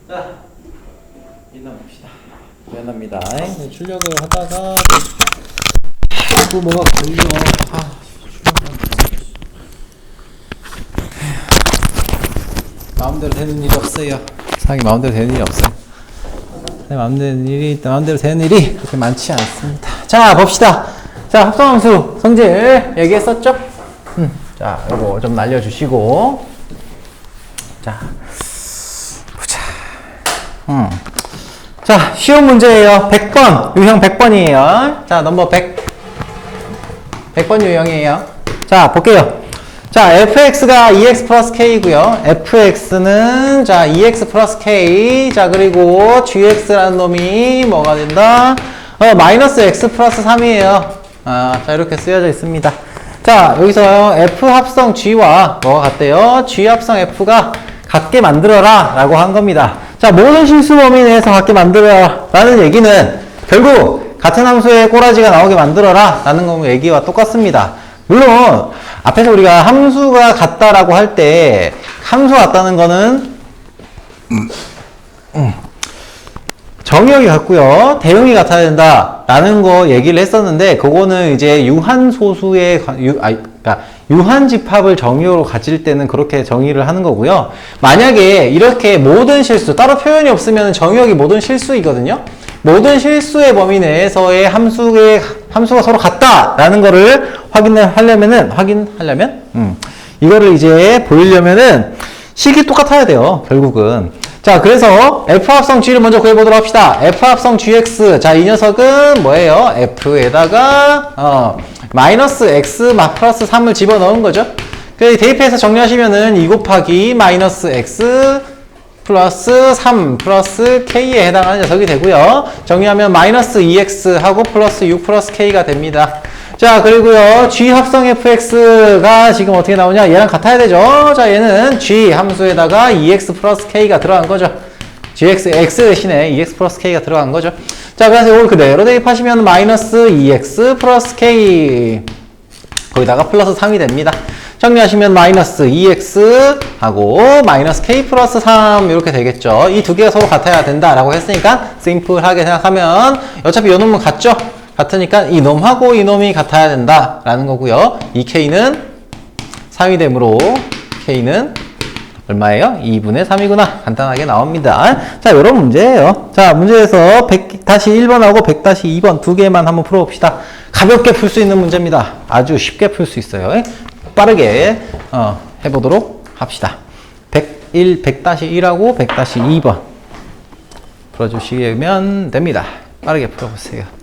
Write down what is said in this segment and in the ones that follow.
자, 일단 봅시다. 미안합니다. 출력을 하다가 자꾸 뭐가 걸려. 마음대로 되는 일이 없어요. 상이 마음대로 되는 일이 없어요. 마음대로 되는 일이 그렇게 많지 않습니다. 자, 봅시다. 자, 합성함수 성질 얘기했었죠? 자, 요거 좀 날려주시고. 자, 보자. 자, 쉬운 문제예요. 100번, 유형 100번이에요. 자, 넘버 100번 유형이에요. 자, 볼게요. 자, fx가 2x 플러스 k고요. fx는 자 2x 플러스 k. 자, 그리고 gx라는 놈이 뭐가 된다? 마이너스 x 플러스 3이에요. 자, 이렇게 쓰여져 있습니다. 자, 여기서 f 합성 g와 뭐가 같대요? g 합성 f가 같게 만들어라 라고 한 겁니다. 자, 모든 실수 범위 내에서 같게 만들어라 라는 얘기는 결국 같은 함수의 꼬라지가 나오게 만들어라 라는 거 얘기와 똑같습니다. 물론 앞에서 우리가 함수가 같다라고 할 때 함수가 같다는 거는 정의역이 같고요, 대응이 같아야 된다라는 거 얘기를 했었는데, 그거는 이제 유한소수의 그러니까 유한집합을 정의역으로 가질 때는 그렇게 정의를 하는 거고요. 만약에 이렇게 모든 실수, 따로 표현이 없으면 정의역이 모든 실수이거든요. 모든 실수의 범위 내에서의 함수가 서로 같다라는 거를 확인하려면 이거를 이제 보이려면은 식이 똑같아야 돼요, 결국은. 자, 그래서 f 합성 g를 먼저 구해보도록 합시다. f 합성 gx. 자, 이 녀석은 뭐예요? f에다가 마이너스 x 플러스 3을 집어넣은 거죠. 그래서 대입해서 정리하시면은 2 곱하기 마이너스 x 플러스 3 플러스 k에 해당하는 녀석이 되고요. 정리하면 마이너스 2x 하고 플러스 6 플러스 k가 됩니다. 자, 그리고요, g 합성 fx가 지금 어떻게 나오냐? 얘랑 같아야 되죠. 자, 얘는 g 함수에다가 2x 플러스 k가 들어간 거죠. gx, x 대신에 2x 플러스 k가 들어간 거죠. 자, 그래서 이걸 그대로 대입하시면 마이너스 2x 플러스 k 거기다가 플러스 3이 됩니다. 정리하시면 마이너스 2x 하고 마이너스 k 플러스 3 이렇게 되겠죠. 이 두 개가 서로 같아야 된다라고 했으니까 심플하게 생각하면 어차피 이 놈은 같죠? 같으니까 이 놈하고 이 놈이 같아야 된다라는 거고요. 이 k는 3이 되므로 k는 얼마예요? 2분의 3이구나. 간단하게 나옵니다. 자, 이런 문제예요. 자, 문제에서 100-1번하고 100-2번 두 개만 한번 풀어봅시다. 가볍게 풀 수 있는 문제입니다. 아주 쉽게 풀 수 있어요. 빠르게 해보도록 합시다. 100-1하고 100-2번 풀어주시면 됩니다. 빠르게 풀어보세요.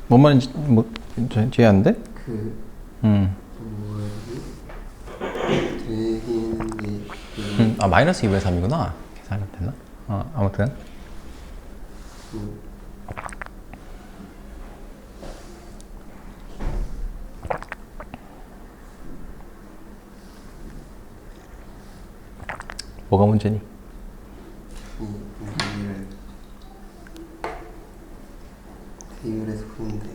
뭔 말인지 이해 안 돼? 마이너스 2분의 3이구나. 계산이 됐나? 아무튼 뭐가 문제니? 대입해서 푸는데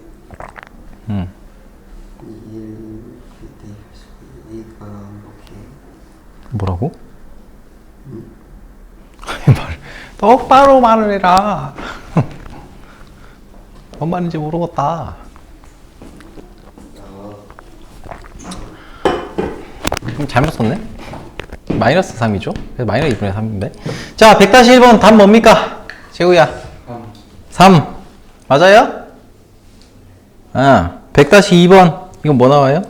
1가 이렇게 뭐라고? 똑바로 말을 해라. 뭔 말인지 모르겠다. 잘못 썼네? 마이너스 3이죠? 그래서 마이너스 2분의 3인데. 자, 100-1번 답 뭡니까? 재우야. 3. 맞아요? 100-2번. 이건 뭐 나와요?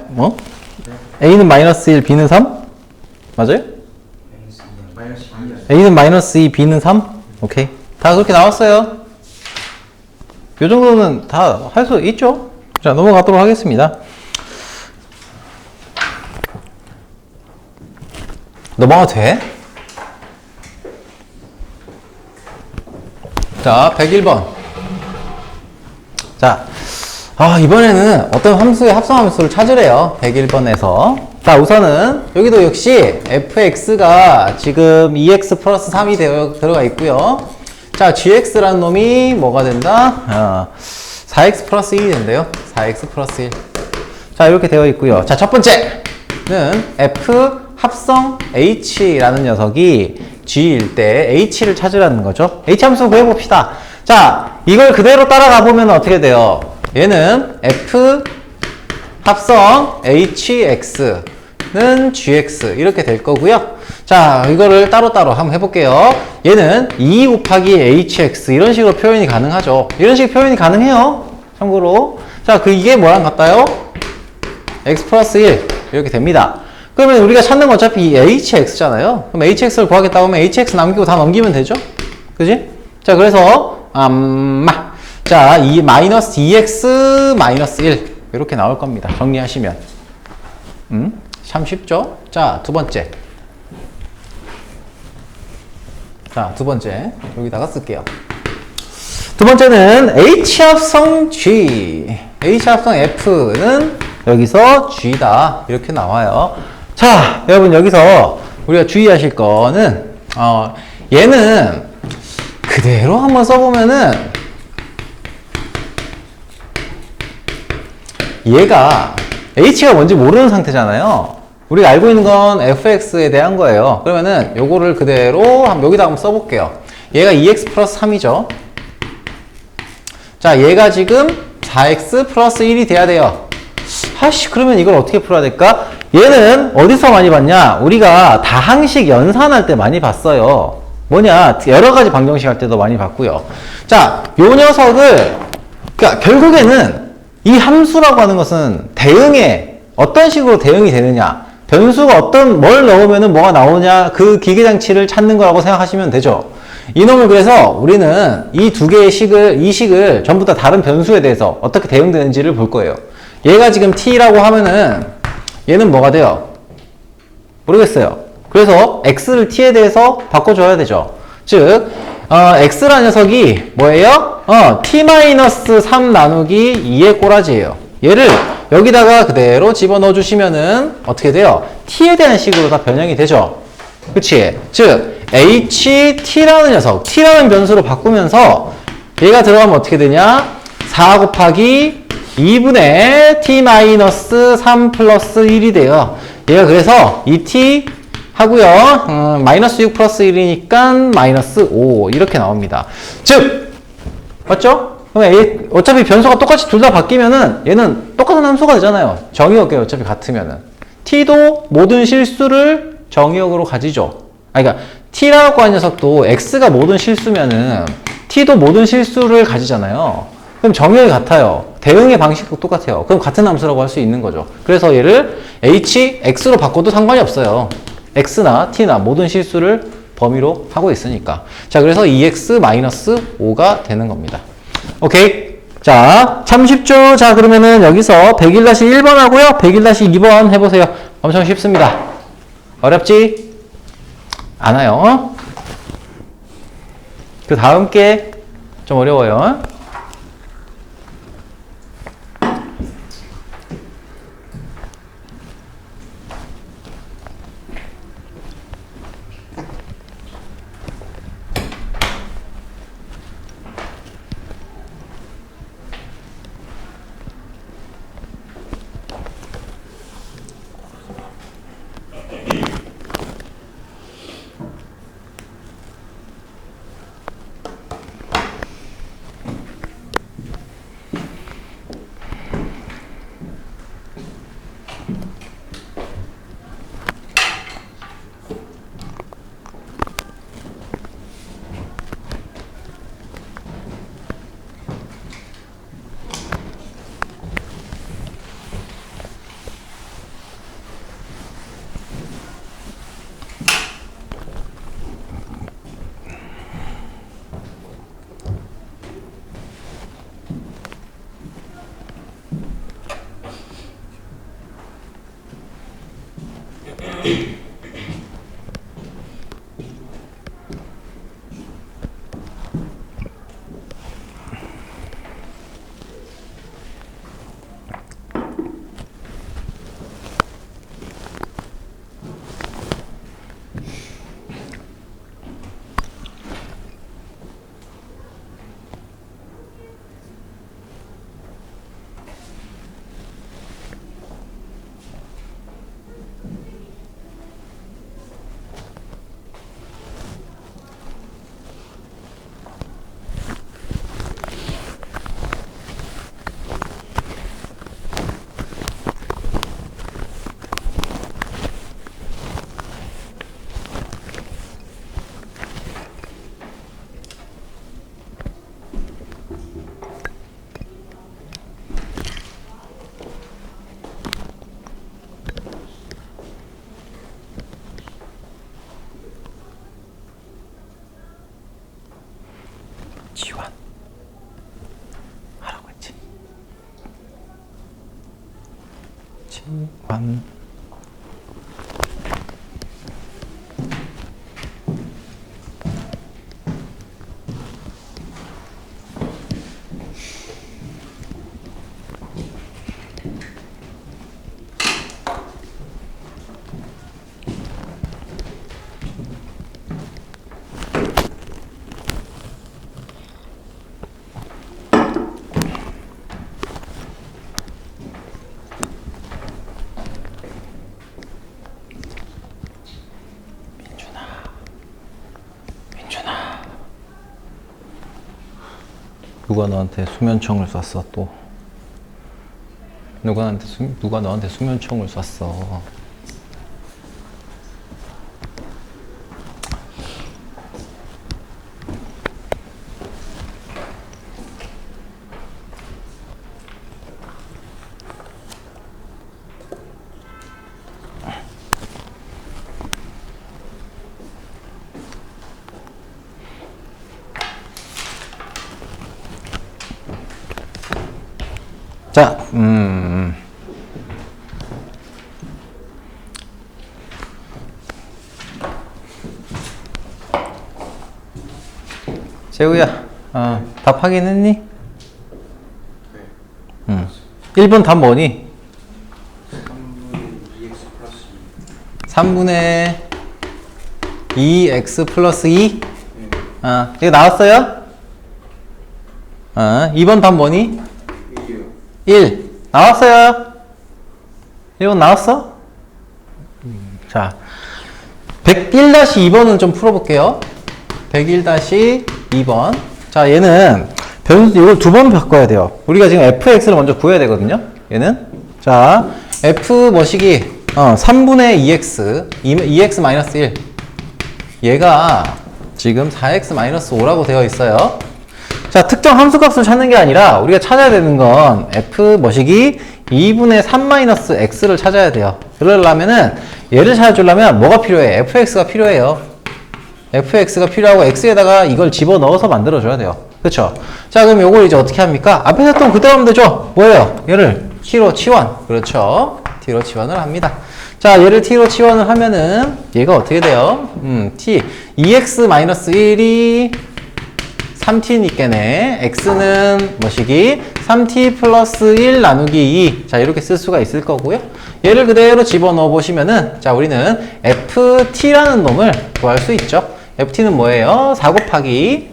뭐? A는 마이너스 1, B는 3? 맞아요? A는 마이너스 2, B는 3? 오케이. 다 그렇게 나왔어요. 요 정도는 다 할 수 있죠? 자, 넘어가도록 하겠습니다. 넘어가도 돼? 자, 101번. 자, 이번에는 어떤 함수의 합성함수를 찾으래요. 101번에서. 자, 우선은 여기도 역시 fx가 지금 2x 플러스 3이 들어가 있고요. 자, gx라는 놈이 뭐가 된다? 4x 플러스 1이 된대요. 4x 플러스 1. 자, 이렇게 되어 있고요. 자, 첫 번째는 f 합성 h라는 녀석이 g일 때 h를 찾으라는 거죠. h 함수 구해봅시다. 자, 이걸 그대로 따라가 보면 어떻게 돼요? 얘는 f 합성 hx는 gx 이렇게 될 거고요. 자, 이거를 따로따로 한번 해볼게요. 얘는 2 곱하기 hx 이런 식으로 표현이 가능하죠. 이런 식으로 표현이 가능해요. 참고로. 자, 이게 뭐랑 같다요? x 플러스 1 이렇게 됩니다. 그러면 우리가 찾는 건 어차피 hx잖아요. 그럼 hx를 구하겠다고 하면 hx 남기고 다 넘기면 되죠? 그지? 자, 그래서 자, 이 마이너스 2x 마이너스 1 이렇게 나올 겁니다. 정리하시면. 참 쉽죠? 자, 두 번째. 자, 두 번째. 여기다가 쓸게요. 두 번째는 H합성 G. H합성 F는 여기서 G다. 이렇게 나와요. 자, 여러분 여기서 우리가 주의하실 거는 얘는 그대로 한번 써보면은 얘가 H가 뭔지 모르는 상태잖아요. 우리가 알고 있는 건 fx에 대한 거예요. 그러면은 요거를 그대로 여기다 한번 써볼게요. 얘가 2x 플러스 3이죠. 자, 얘가 지금 4x 플러스 1이 돼야 돼요. 그러면 이걸 어떻게 풀어야 될까? 얘는 어디서 많이 봤냐? 우리가 다항식 연산할 때 많이 봤어요. 뭐냐? 여러 가지 방정식 할 때도 많이 봤고요. 자, 요 녀석을, 그러니까 결국에는 이 함수라고 하는 것은 대응에 어떤 식으로 대응이 되느냐? 변수가 뭘 넣으면은 뭐가 나오냐? 그 기계장치를 찾는 거라고 생각하시면 되죠. 이놈을 그래서 우리는 이 두 개의 이 식을 전부 다 다른 변수에 대해서 어떻게 대응되는지를 볼 거예요. 얘가 지금 t라고 하면은 얘는 뭐가 돼요? 모르겠어요. 그래서 x를 t에 대해서 바꿔줘야 되죠. 즉, x라는 녀석이 뭐예요? t-3 나누기 2의 꼬라지예요. 얘를 여기다가 그대로 집어넣어 주시면은 어떻게 돼요? t에 대한 식으로 다 변형이 되죠. 그치? 즉, ht라는 녀석, t라는 변수로 바꾸면서 얘가 들어가면 어떻게 되냐? 4 곱하기 2분의 t-3 플러스 1이 돼요. 얘가 그래서 2t 하고요. 마이너스 6 플러스 1이니까 마이너스 5 이렇게 나옵니다. 즉, 맞죠? 그럼 어차피 변수가 똑같이 둘 다 바뀌면은 얘는 똑같은 함수가 되잖아요. 정의역이 어차피 같으면은. t도 모든 실수를 정의역으로 가지죠. 그러니까 t라고 하는 녀석도 x가 모든 실수면은 t도 모든 실수를 가지잖아요. 그럼 정의역이 같아요. 대응의 방식도 똑같아요. 그럼 같은 함수라고 할 수 있는 거죠. 그래서 얘를 x로 바꿔도 상관이 없어요. x나 t나 모든 실수를 범위로 하고 있으니까. 자, 그래서 2x-5가 되는 겁니다. 오케이. 자, 참 쉽죠? 자, 그러면은 여기서 101-1번 하고요. 101-2번 해보세요. 엄청 쉽습니다. 어렵지? 않아요. 그 다음 게 좀 어려워요. 지원 하라고 했지. 지원. 누가 너한테 수면총을 쐈어 또? 누가 너한테 수면총을 쐈어? 자, 재우야, 답 확인했니? 네. 1번 답 뭐니? 3분의 2x 플러스 2. 3분의 2x 플러스 2? 네. 이거 나왔어요? 2번 답 뭐니? 1이요. 1. 나왔어요? 1번 나왔어? 자, 101-2번은 좀 풀어볼게요. 101-2번. 자, 얘는 변수, 이걸 두 번 바꿔야 돼요. 우리가 지금 fx를 먼저 구해야 되거든요. 얘는. 자, f 뭐시기? 3분의 2x, 2x 마이너스 1. 얘가 지금 4x 마이너스 5라고 되어 있어요. 자, 특정 함수값을 찾는 게 아니라 우리가 찾아야 되는 건 f 뭐시기 2분의 3-x를 찾아야 돼요. 그러려면은 얘를 찾아주려면 뭐가 필요해? fx가 필요해요. fx가 필요하고 x에다가 이걸 집어넣어서 만들어줘야 돼요. 그쵸? 자, 그럼 요걸 이제 어떻게 합니까? 앞에서 했던 그대로 하면 되죠? 뭐예요? 얘를 t로 치원. 그렇죠? t로 치원을 합니다. 자, 얘를 t로 치원을 하면은 얘가 어떻게 돼요? t 2x-1이 3t니까네. x는 뭐시기? 3t 플러스 1 나누기 2. 자, 이렇게 쓸 수가 있을 거고요. 얘를 그대로 집어넣어 보시면은, 자, 우리는 ft라는 놈을 구할 수 있죠. ft는 뭐예요? 4 곱하기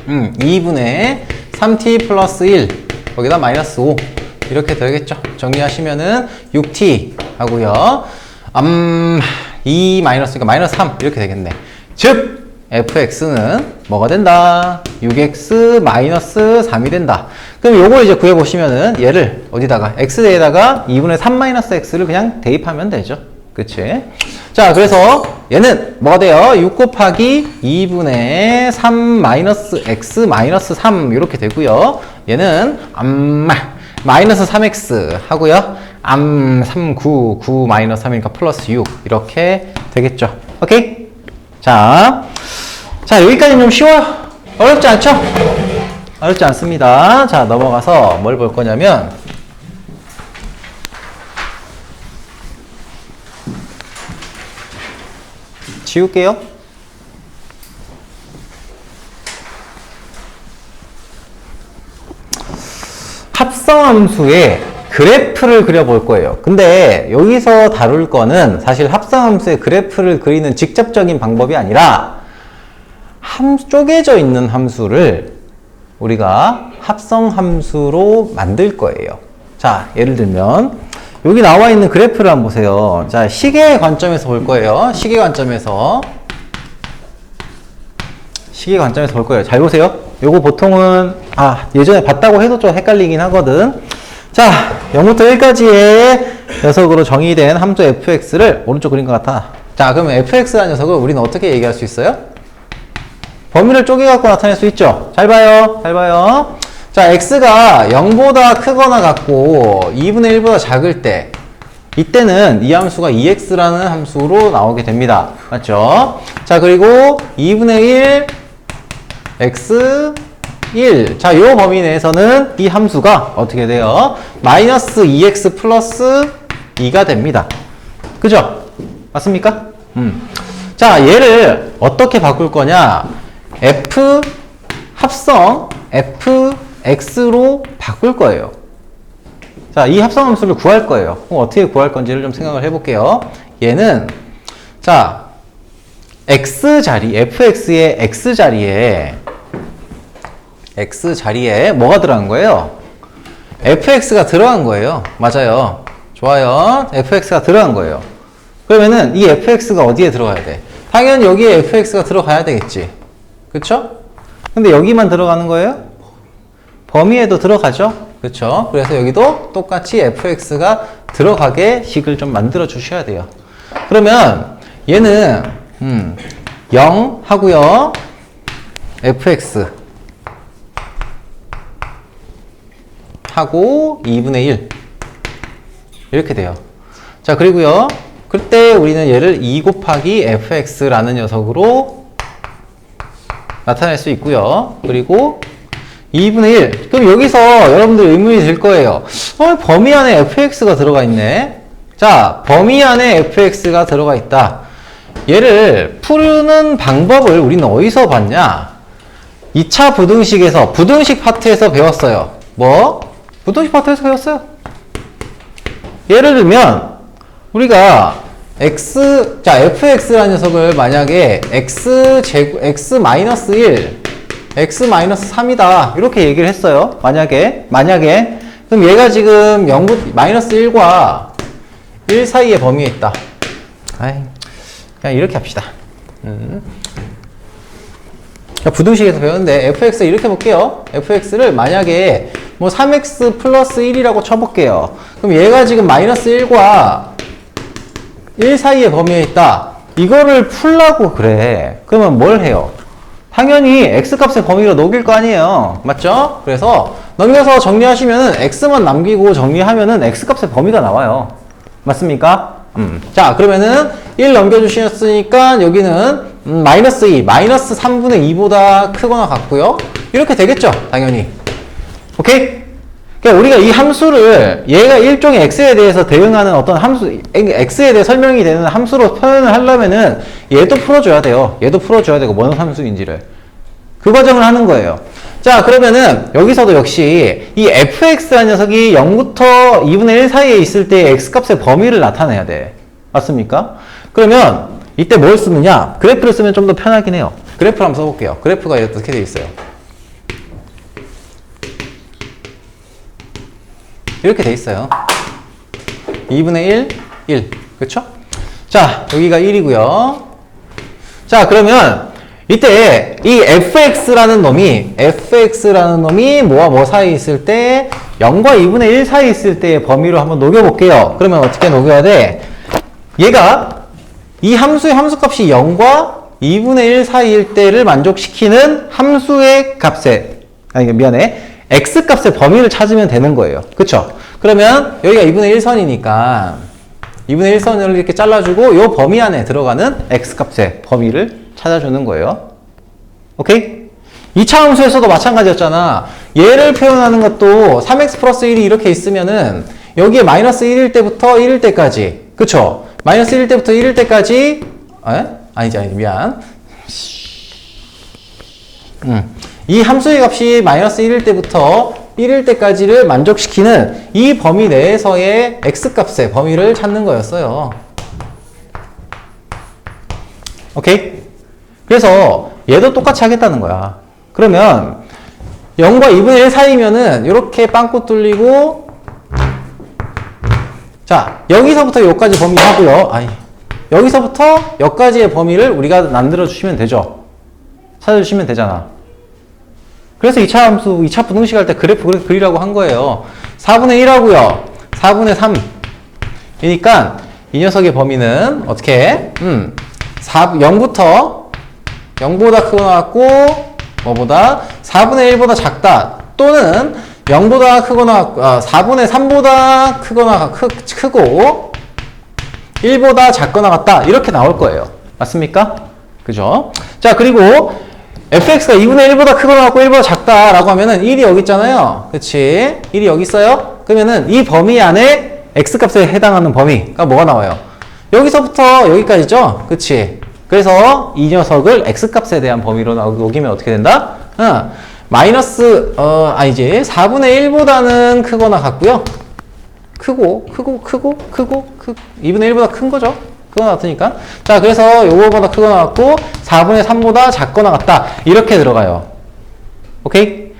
2분의 3t 플러스 1. 거기다 마이너스 5. 이렇게 되겠죠. 정리하시면은 6t 하고요. 2 마이너스니까 마이너스 3. 이렇게 되겠네. 즉, fx는 뭐가 된다? 6x 마이너스 3이 된다. 그럼 요걸 이제 구해보시면은 얘를 어디다가 x에다가 2분의 3 마이너스 x를 그냥 대입하면 되죠. 그치? 자, 그래서 얘는 뭐가 돼요? 6 곱하기 2분의 3 마이너스 x 마이너스 3 이렇게 되고요. 얘는 마이너스 3x 하고요. 3, 9, 9 마이너스 3이니까 플러스 6 이렇게 되겠죠. 오케이? 자, 여기까지는 좀 쉬워요. 어렵지 않죠? 어렵지 않습니다. 자, 넘어가서 뭘 볼 거냐면 지울게요. 합성함수의 그래프를 그려볼 거예요. 근데 여기서 다룰 거는 사실 합성함수의 그래프를 그리는 직접적인 방법이 아니라 쪼개져 있는 함수를 우리가 합성함수로 만들 거예요. 자, 예를 들면 여기 나와 있는 그래프를 한번 보세요. 자, 시계의 관점에서 볼 거예요. 시계 관점에서 볼 거예요. 잘 보세요. 요거 보통은 예전에 봤다고 해도 좀 헷갈리긴 하거든. 자, 0부터 1까지의 녀석으로 정의된 함수 fx를 오른쪽 그린 것 같아. 자, 그러면 fx라는 녀석을 우리는 어떻게 얘기할 수 있어요? 범위를 쪼개갖고 나타낼 수 있죠. 잘 봐요. 자, x가 0보다 크거나 같고 2분의 1보다 작을 때, 이때는 이 함수가 2x라는 함수로 나오게 됩니다. 맞죠? 자, 그리고 2분의 1 x 1. 자, 요 범위 내에서는 이 함수가 어떻게 돼요? 마이너스 2x 플러스 2가 됩니다. 그죠? 맞습니까? 자, 얘를 어떻게 바꿀 거냐? f 합성 fx로 바꿀 거예요. 자, 이 합성 함수를 구할 거예요. 그럼 어떻게 구할 건지를 좀 생각을 해볼게요. 얘는, 자, fx의 x자리에 뭐가 들어간 거예요? fx가 들어간 거예요. 맞아요. 좋아요. fx가 들어간 거예요. 그러면은 이 fx가 어디에 들어가야 돼? 당연히 여기에 fx가 들어가야 되겠지. 그쵸? 근데 여기만 들어가는 거예요? 범위에도 들어가죠? 그쵸? 그래서 여기도 똑같이 fx가 들어가게 식을 좀 만들어 주셔야 돼요. 그러면 얘는 0 하고요. fx 하고 2분의 1 이렇게 돼요. 자, 그리고요. 그때 우리는 얘를 2 곱하기 fx라는 녀석으로 나타낼 수 있고요. 그리고 2분의 1. 그럼 여기서 여러분들 의문이 들 거예요. 범위 안에 fx가 들어가 있네. 자, 범위 안에 fx가 들어가 있다. 얘를 푸는 방법을 우리는 어디서 봤냐? 2차 부등식에서, 부등식 파트에서 배웠어요. 뭐? 부등식 파트에서 배웠어요. 예를 들면 우리가 fx라는 녀석을 만약에 x-1 x-3이다 이렇게 얘기를 했어요. 만약에 그럼 얘가 지금 1과 1 사이의 범위에 있다. 그냥 이렇게 합시다. 부등식에서 배웠는데 fx 이렇게 볼게요. fx를 만약에 뭐 3x 플러스 1이라고 쳐볼게요. 그럼 얘가 지금 -1과 1 사이의 범위에 있다. 이거를 풀라고 그래. 그러면 뭘 해요? 당연히 x값의 범위로 녹일 거 아니에요. 맞죠? 그래서 넘겨서 정리하시면은 x만 남기고 정리하면은 x값의 범위가 나와요. 맞습니까? 자, 그러면은 1 넘겨주셨으니까 여기는 -2, 마이너스 3분의 2보다 크거나 같고요. 이렇게 되겠죠? 당연히. 오케이? 그러니까 우리가 이 함수를 얘가 일종의 x에 대해서 대응하는 어떤 함수, x에 대해 설명이 되는 함수로 표현을 하려면은 얘도 풀어줘야 돼요. 얘도 풀어줘야 되고, 뭔 함수인지를. 그 과정을 하는 거예요. 자, 그러면은 여기서도 역시 이 fx라는 녀석이 0부터 2분의 1 사이에 있을 때 x값의 범위를 나타내야 돼. 맞습니까? 그러면 이때 뭘 쓰느냐? 그래프를 쓰면 좀 더 편하긴 해요. 그래프를 한번 써볼게요. 그래프가 이렇게 돼 있어요. 이렇게 돼 있어요. 2분의 1. 그쵸? 자, 여기가 1이고요. 자, 그러면 이때 이 fx라는 놈이 뭐와 뭐 사이에 있을 때 0과 2분의 1 사이에 있을 때의 범위로 한번 녹여볼게요. 그러면 어떻게 녹여야 돼? 얘가 이 함수의 함수값이 0과 2분의 1 사이일 때를 만족시키는 함수의 값에, x값의 범위를 찾으면 되는 거예요. 그쵸? 그러면 여기가 2분의 1선이니까 2분의 1선을 이렇게 잘라주고 이 범위 안에 들어가는 x값의 범위를 찾아주는 거예요. 오케이? 2차 함수에서도 마찬가지였잖아. 얘를 표현하는 것도 3x 플러스 1이 이렇게 있으면은 여기에 마이너스 1일 때부터 1일 때까지, 그쵸? 마이너스 1일 때부터 1일 때까지 아니지, 미안. 이 함수의 값이 마이너스 1일 때부터 1일 때까지를 만족시키는 이 범위 내에서의 x값의 범위를 찾는 거였어요. 오케이? 그래서 얘도 똑같이 하겠다는 거야. 그러면 0과 2분의 1 사이면은 이렇게 빵꾸 뚫리고, 자, 여기서부터 여기까지 범위 하고요. 여기서부터 여기까지의 범위를 우리가 만들어 주시면 되죠. 찾아주시면 되잖아. 그래서 2차 함수, 2차 분응식 할 때 그래프 그리라고 한 거예요. 4분의 1 하고요. 4분의 3. 이니까 이 녀석의 범위는 어떻게? 0부터 0보다 크거나 같고, 뭐보다? 4분의 1보다 작다. 또는 0보다 크거나, 4분의 3보다 크거나, 크고, 1보다 작거나 같다. 이렇게 나올 거예요. 맞습니까? 그죠? 자, 그리고 fx가 2분의 1보다 크거나 같고 1보다 작다라고 하면은 1이 여기 있잖아요. 그치? 1이 여기 있어요? 그러면은 이 범위 안에 x값에 해당하는 범위가 뭐가 나와요? 여기서부터 여기까지죠? 그치? 그래서 이 녀석을 x값에 대한 범위로 녹이면 어떻게 된다? 마이너스, 아니지. 4분의 1보다는 크거나 같고요. 크고, 2분의 1보다 큰 거죠? 크거나 같으니까. 자, 그래서 요거보다 크거나 같고, 4분의 3보다 작거나 같다. 이렇게 들어가요. 오케이?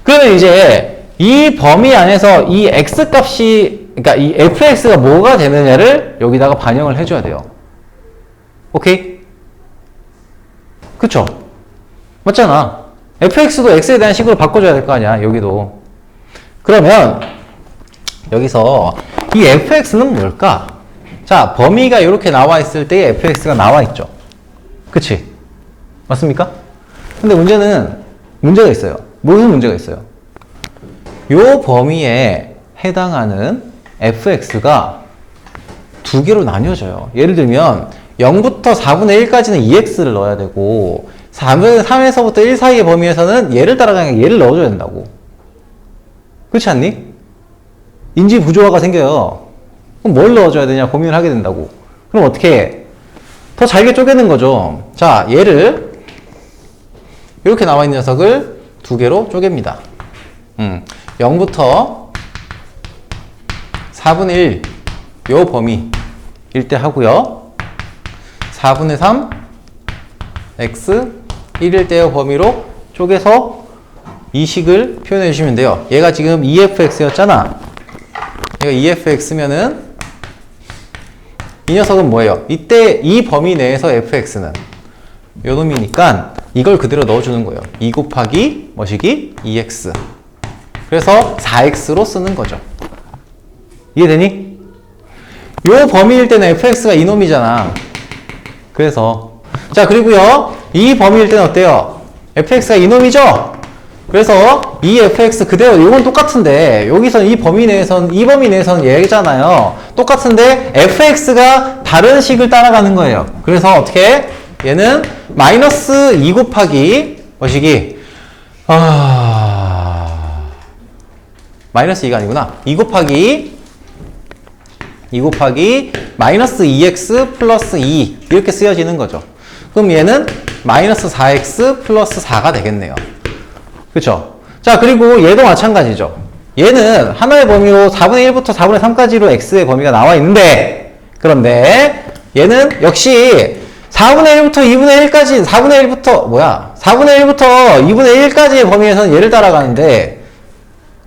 그러면 이제, 이 범위 안에서 이 x값이, 그러니까 이 fx가 뭐가 되느냐를 여기다가 반영을 해줘야 돼요. 오케이? 그쵸? 맞잖아. fx도 x에 대한 식으로 바꿔줘야 될 거 아니야, 여기도. 그러면, 여기서 이 fx는 뭘까? 자, 범위가 이렇게 나와 있을 때 fx가 나와 있죠. 그치? 맞습니까? 근데 문제는, 문제가 있어요. 무슨 문제가 있어요? 요 범위에 해당하는 fx가 두 개로 나뉘어져요. 예를 들면, 0부터 4분의 1까지는 2x를 넣어야 되고, 3에서부터 1 사이의 범위에서는 얘를 따라가니까 얘를 넣어줘야 된다고. 그렇지 않니? 인지 부조화가 생겨요. 그럼 뭘 넣어줘야 되냐 고민을 하게 된다고. 그럼 어떻게 해? 더 잘게 쪼개는 거죠. 자, 얘를 이렇게 나와 있는 녀석을 두 개로 쪼갭니다. 0부터 4분의 1 요 범위일 때 하고요. 4분의 3 x 1일 때의 범위로 쪼개서 이 식을 표현해 주시면 돼요. 얘가 지금 EFX였잖아. 얘가 EFX면은 이 녀석은 뭐예요? 이때 이 범위 내에서 FX는 요 놈이니까 이걸 그대로 넣어주는 거예요. 2 곱하기 뭐시기? 2x. 그래서 4x로 쓰는 거죠. 이해되니? 요 범위일 때는 fx가 이 놈이잖아. 그래서 자, 그리고요 이 범위일 때는 어때요? fx가 이 놈이죠? 그래서 이 fx 그대로 이건 똑같은데 여기서 이 범위 내에서는 얘잖아요. 똑같은데 fx가 다른 식을 따라가는 거예요. 그래서 어떻게? 얘는 마이너스 2 곱하기 뭐시기? 마이너스 2가 아니구나. 2 곱하기 마이너스 2x 플러스 2 이렇게 쓰여지는 거죠. 그럼 얘는 마이너스 4x 플러스 4가 되겠네요. 그쵸? 자, 그리고 얘도 마찬가지죠. 얘는 하나의 범위로 4분의 1부터 4분의 3까지로 x의 범위가 나와 있는데, 그런데 얘는 역시 4분의 1부터 2분의 1까지, 4분의 1부터 2분의 1까지의 범위에서는 얘를 따라가는데,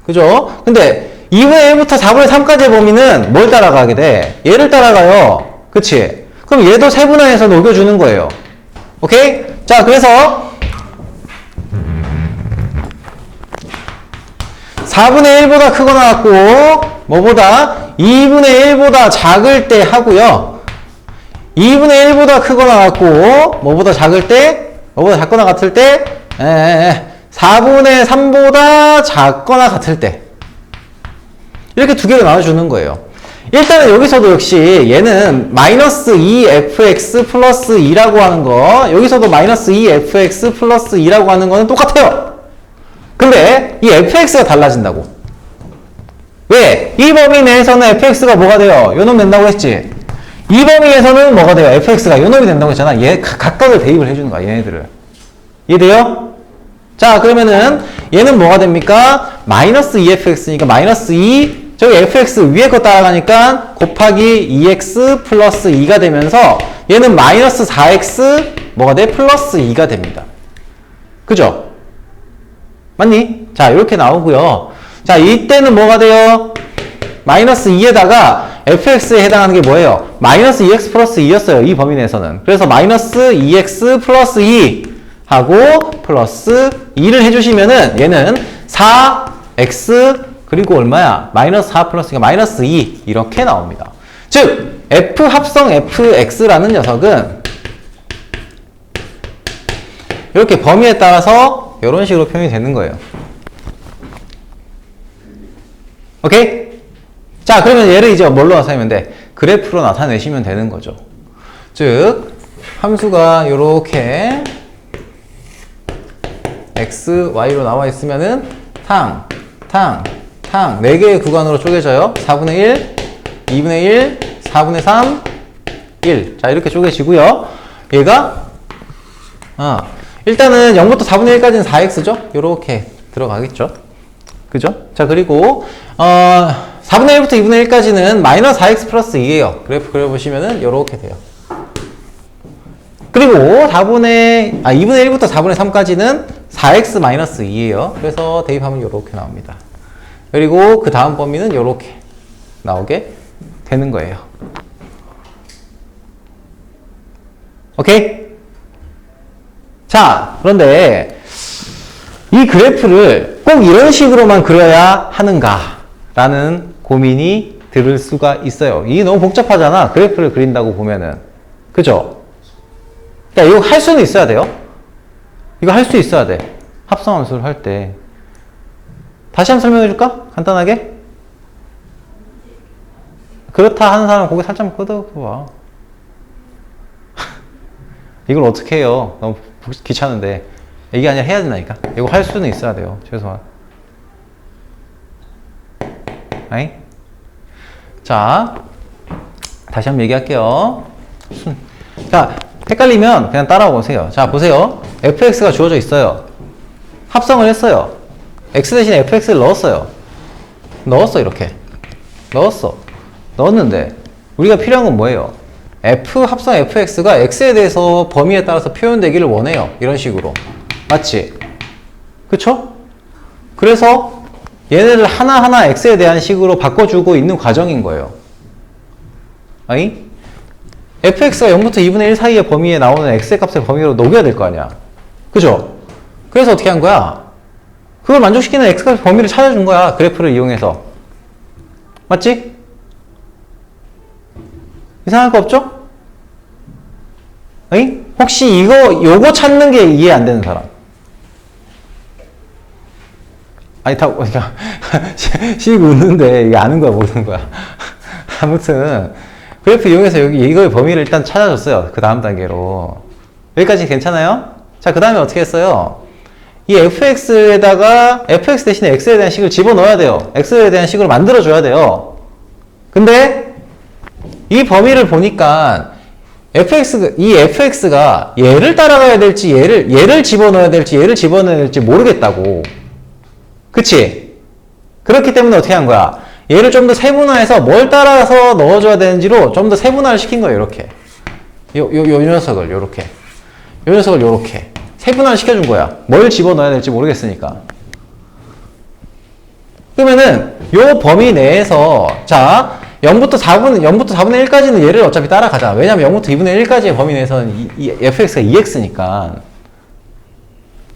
그죠? 근데 2분의 1부터 4분의 3까지의 범위는 뭘 따라가게 돼? 얘를 따라가요. 그치? 그럼 얘도 세분화해서 녹여주는 거예요. 오케이? 자, 그래서 4분의 1보다 크거나 같고 뭐보다 2분의 1보다 작을 때 하고요. 2분의 1보다 크거나 같고 뭐보다 작을 때 뭐보다 작거나 같을 때 4분의 3보다 작거나 같을 때 이렇게 두 개로 나눠주는 거예요. 일단은 여기서도 역시 얘는 마이너스 2fx 플러스 2라고 하는 거, 여기서도 마이너스 2fx 플러스 2라고 하는 거는 똑같아요. 근데 이 fx가 달라진다고. 왜? 이 범위 내에서는 fx가 뭐가 돼요? 요놈 낸다고 했지. 이 범위에서는 뭐가 돼요? fx가 요놈이 된다고 했잖아. 얘 각각을 대입을 해주는 거야, 얘네들을. 이해돼요? 자, 그러면은 얘는 뭐가 됩니까? 마이너스 2fx니까 마이너스 2, 저기 fx 위에 거 따라가니까 곱하기 2x 플러스 2가 되면서 얘는 마이너스 4x 뭐가 돼? 플러스 2가 됩니다. 그죠? 맞니? 자, 이렇게 나오고요. 자, 이때는 뭐가 돼요? 마이너스 2에다가 fx에 해당하는 게 뭐예요? 마이너스 2x 플러스 2였어요. 이 범위 내에서는. 그래서 마이너스 2x 플러스 2 하고 플러스 2를 해주시면은 얘는 4x 그리고 얼마야? 마이너스 4 플러스 2가 마이너스 2 이렇게 나옵니다. 즉 f 합성 fx라는 녀석은 이렇게 범위에 따라서 이런 식으로 표현이 되는 거예요. 오케이? 자, 그러면 얘를 이제 뭘로 나타내면 돼? 그래프로 나타내시면 되는 거죠. 즉 함수가 이렇게 x, y로 나와 있으면은 탕, 4개의 구간으로 쪼개져요. 4분의 1, 2분의 1, 4분의 3, 1. 자, 이렇게 쪼개지고요. 얘가 일단은 0부터 4분의 1까지는 4x죠? 요렇게 들어가겠죠? 그죠? 자, 그리고 4분의 1부터 2분의 1까지는 마이너스 4x 플러스 2예요. 그래프 그려보시면은 요렇게 돼요. 그리고 2분의 1부터 4분의 3까지는 4x 마이너스 2예요. 그래서 대입하면 요렇게 나옵니다. 그리고 그 다음 범위는 요렇게 나오게 되는 거예요. 오케이? 자, 그런데 이 그래프를 꼭 이런 식으로만 그려야 하는가 라는 고민이 들을 수가 있어요. 이게 너무 복잡하잖아. 그래프를 그린다고 보면은. 그죠? 그러니까 이거 할 수는 있어야 돼요. 이거 할 수 있어야 돼. 합성함수를 할 때. 다시 한번 설명해 줄까? 간단하게? 그렇다 하는 사람은 고개 살짝 끄덕여봐. 이걸 어떻게 해요? 너무 귀찮은데. 이게 아니라 해야 된다니까. 이거 할 수는 있어야 돼요. 최소한. 아이? 자, 다시 한번 얘기할게요. 자, 헷갈리면 그냥 따라오세요. 자, 보세요. fx가 주어져 있어요. 합성을 했어요. x 대신에 fx를 넣었어요. 넣었어, 이렇게. 넣었는데 우리가 필요한 건 뭐예요? f 합성 fx가 x에 대해서 범위에 따라서 표현되기를 원해요. 이런 식으로. 맞지? 그쵸? 그래서 얘네들 하나하나 x에 대한 식으로 바꿔주고 있는 과정인 거예요. 아니? fx가 0부터 2분의 1 사이의 범위에 나오는 x의 값을 범위로 녹여야 될 거 아니야. 그죠? 그래서 어떻게 한 거야? 그걸 만족시키는 x값 범위를 찾아준 거야. 그래프를 이용해서. 맞지? 이상할 거 없죠? 아니? 혹시 요거 찾는 게 이해 안 되는 사람? 아니, 그러니까 씩 웃는데 이게 아는 거야, 모르는 거야. 아무튼 그래프 이용해서 이거의 범위를 일단 찾아줬어요. 그 다음 단계로. 여기까지 괜찮아요? 자, 그 다음에 어떻게 했어요? 이 fx에다가 fx 대신에 x에 대한 식을 집어넣어야 돼요. x에 대한 식으로 만들어줘야 돼요. 근데 이 범위를 보니까 이 fx가 얘를 따라가야 될지 얘를 집어넣어야 될지 얘를 집어넣어야 될지 모르겠다고. 그치? 그렇기 때문에 어떻게 한 거야? 얘를 좀 더 세분화해서 뭘 따라서 넣어줘야 되는지로 좀 더 세분화를 시킨 거예요. 이렇게 요 녀석을 요렇게 요 녀석을 요렇게 세분화를 시켜준 거야. 뭘 집어넣어야 될지 모르겠으니까. 그러면은 요 범위 내에서 자 0부터 4분의 1까지는 얘를 어차피 따라가자. 왜냐면 0부터 2분의 1까지의 범위 내에서는 이 fx가 2x니까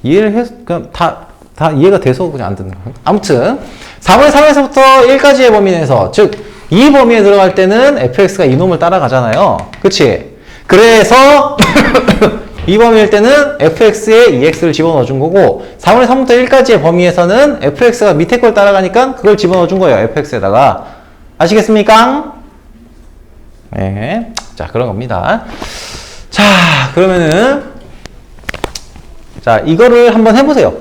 이해를 해서 그냥 다 이해가 돼서 그냥 안 듣는 거야. 아무튼 4분의 3에서부터 1까지의 범위 내에서 즉 이 범위에 들어갈 때는 fx가 이놈을 따라가잖아요. 그치? 그래서 이 범위일 때는 fx에 2x를 집어넣어 준 거고 4분의 3부터 1까지의 범위에서는 fx가 밑에 걸 따라가니까 그걸 집어넣어 준 거예요. fx에다가. 아시겠습니까? 네. 자, 그런 겁니다. 자, 그러면은 자, 이거를 한번 해보세요.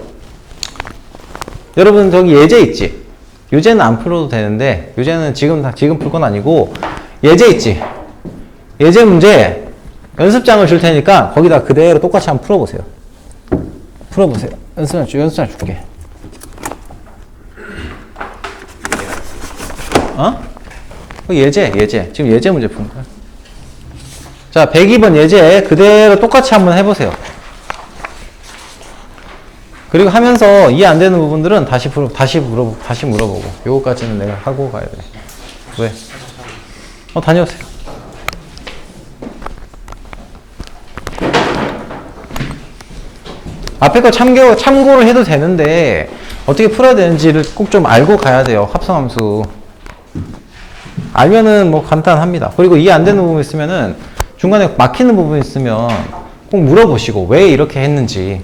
여러분 저기 예제 있지? 유제는 안 풀어도 되는데 유제는 지금 풀 건 아니고 예제 있지? 예제 문제 연습장을 줄 테니까 거기다 그대로 똑같이 한번 풀어보세요. 풀어보세요. 연습장 줄게. 어? 예제. 지금 예제 문제 푸는 거야. 자, 102번 예제 그대로 똑같이 한번 해보세요. 그리고 하면서 이해 안 되는 부분들은 다시 물어보고. 요거까지는 내가 하고 가야 돼. 왜? 다녀오세요. 앞에 거 참고를 해도 되는데 어떻게 풀어야 되는지를 꼭 좀 알고 가야 돼요. 합성함수. 알면은 뭐 간단합니다. 그리고 이해 안 되는 부분 있으면은 중간에 막히는 부분 있으면 꼭 물어보시고 왜 이렇게 했는지.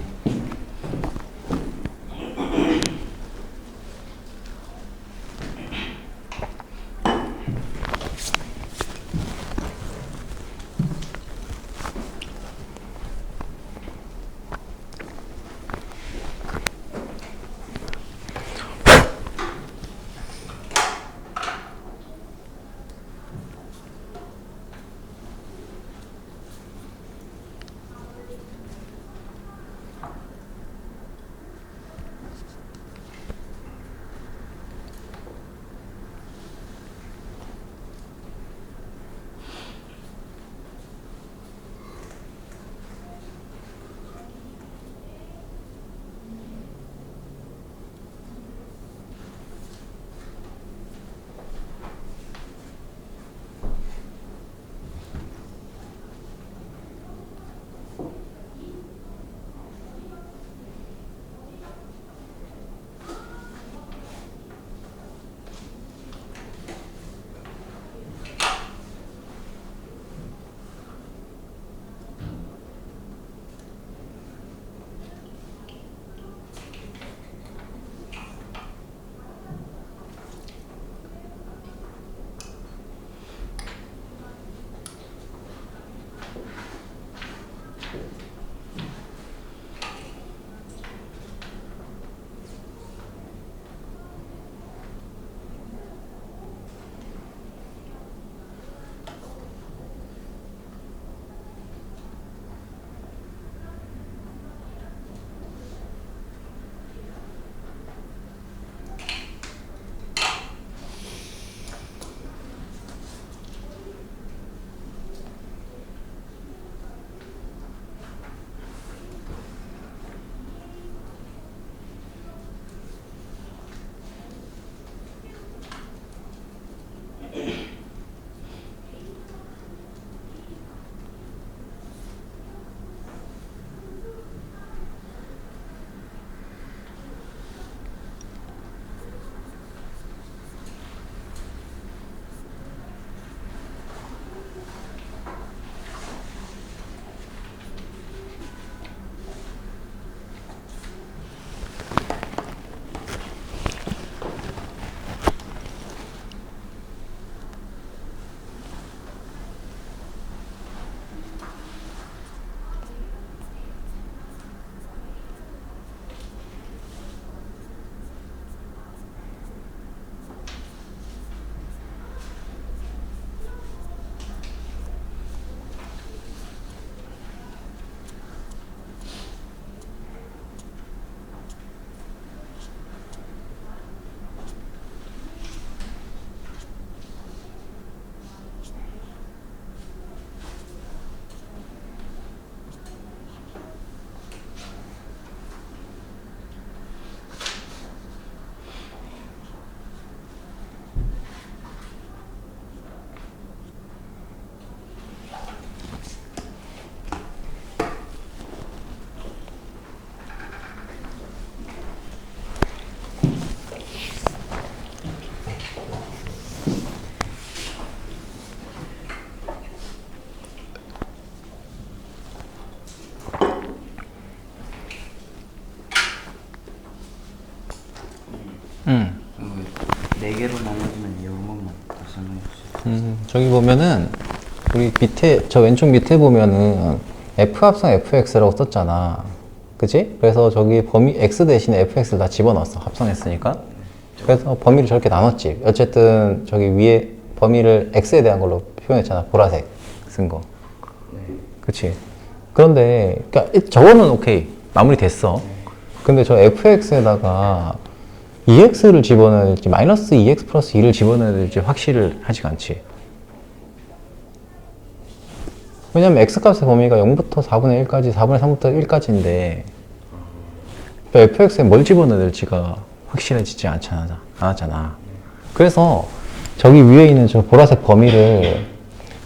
네 개로 나눠지면 이것만 다시 설명해 주세요. 저기 보면은 우리 밑에 저 왼쪽 밑에 보면은 F 합성 FX라고 썼잖아. 그치? 그래서 저기 범위 X 대신에 FX를 다 집어넣었어. 합성했으니까. 그래서 범위를 저렇게 나눴지. 어쨌든 저기 위에 범위를 X에 대한 걸로 표현했잖아. 보라색 쓴 거. 네. 그치? 그런데, 그니까, 저거는 오케이. 마무리 됐어. 근데 저 fx에다가 ex를 집어넣어야 될지, 마이너스 2x 플러스 2를 집어넣어야 될지 확실을 하지가 않지. 왜냐면 x값의 범위가 0부터 4분의 1까지, 4분의 3부터 1까지인데, fx에 뭘 집어넣어야 될지가 확실해지지 않았잖아. 그래서 저기 위에 있는 저 보라색 범위를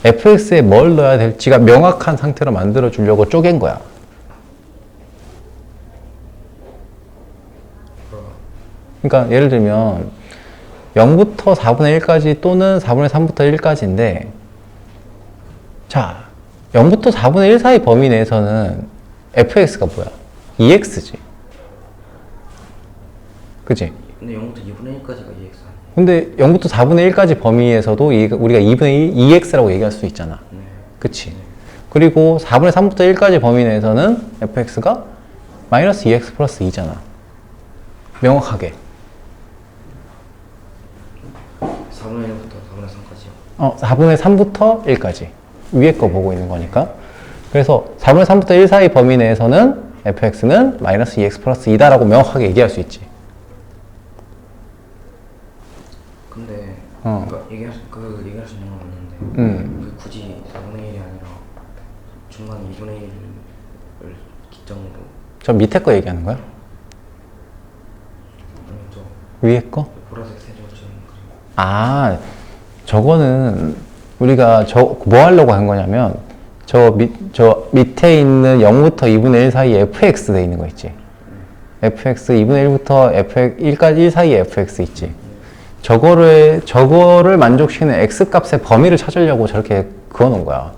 fx에 뭘 넣어야 될지가 명확한 상태로 만들어 주려고 쪼갠 거야. 그러니까 예를 들면 0부터 4분의 1까지 또는 4분의 3부터 1까지인데, 자, 0부터 4분의 1 사이 범위 내에서는 fx가 뭐야? 2x지. 그치? 근데 0부터 2분의 1까지가 EX 아니에요? 근데 0부터 4분의 1까지 범위에서도 우리가 2분의 1, 2x라고 얘기할 수 있잖아. 네. 그치? 그리고 4분의 3부터 1까지 범위 내에서는 fx가 마이너스 2x 플러스 2잖아. 명확하게. 4분의 1부터 4분의 3까지요? 4분의 3부터 1까지. 위에 거 보고 있는 거니까. 그래서 4분의 3부터 1 사이 범위 내에서는 fx는 마이너스 2x 플러스 2다라고 명확하게 얘기할 수 있지. 근데 그러니까 얘기할 수 있는 건 맞는데 그 굳이 4분의 1이 아니라 중간 2분의 1을 기점으로 저 밑에 거 얘기하는 거야? 아니죠. 위에 거? 보라색 세제곱처럼 그리고 아, 저거는 우리가 뭐 하려고 한 거냐면 저 밑에 있는 0부터 2분의 1 사이에 fx 돼 있는 거 있지. fx 2분의 1부터 fx 1까지 1 사이에 fx 있지. 저거를 만족시키는 x 값의 범위를 찾으려고 저렇게 그어놓은 거야.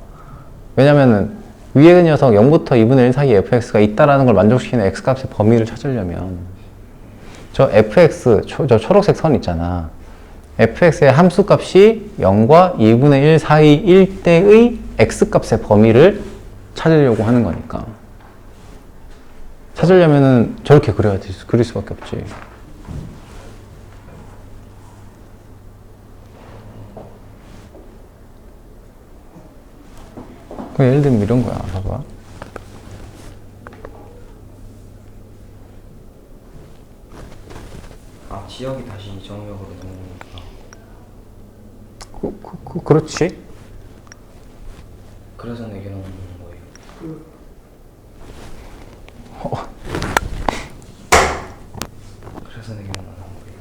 왜냐면은 위에 녀석 0부터 2분의 1 사이에 fx가 있다라는 걸 만족시키는 x 값의 범위를 찾으려면 저 fx, 저 초록색 선 있잖아. fx의 함수 값이 0과 2분의 1 사이일 때의 x 값의 범위를 찾으려고 하는 거니까. 찾으려면은 저렇게 그릴 수밖에 없지. 그럼 예를 들면 이런 거야. 봐봐. 아 지역이 다시 정역으로 넘어오니까 그렇지. 그래서 내게 나오는 거예요. 그래서 내게 나오는 거예요.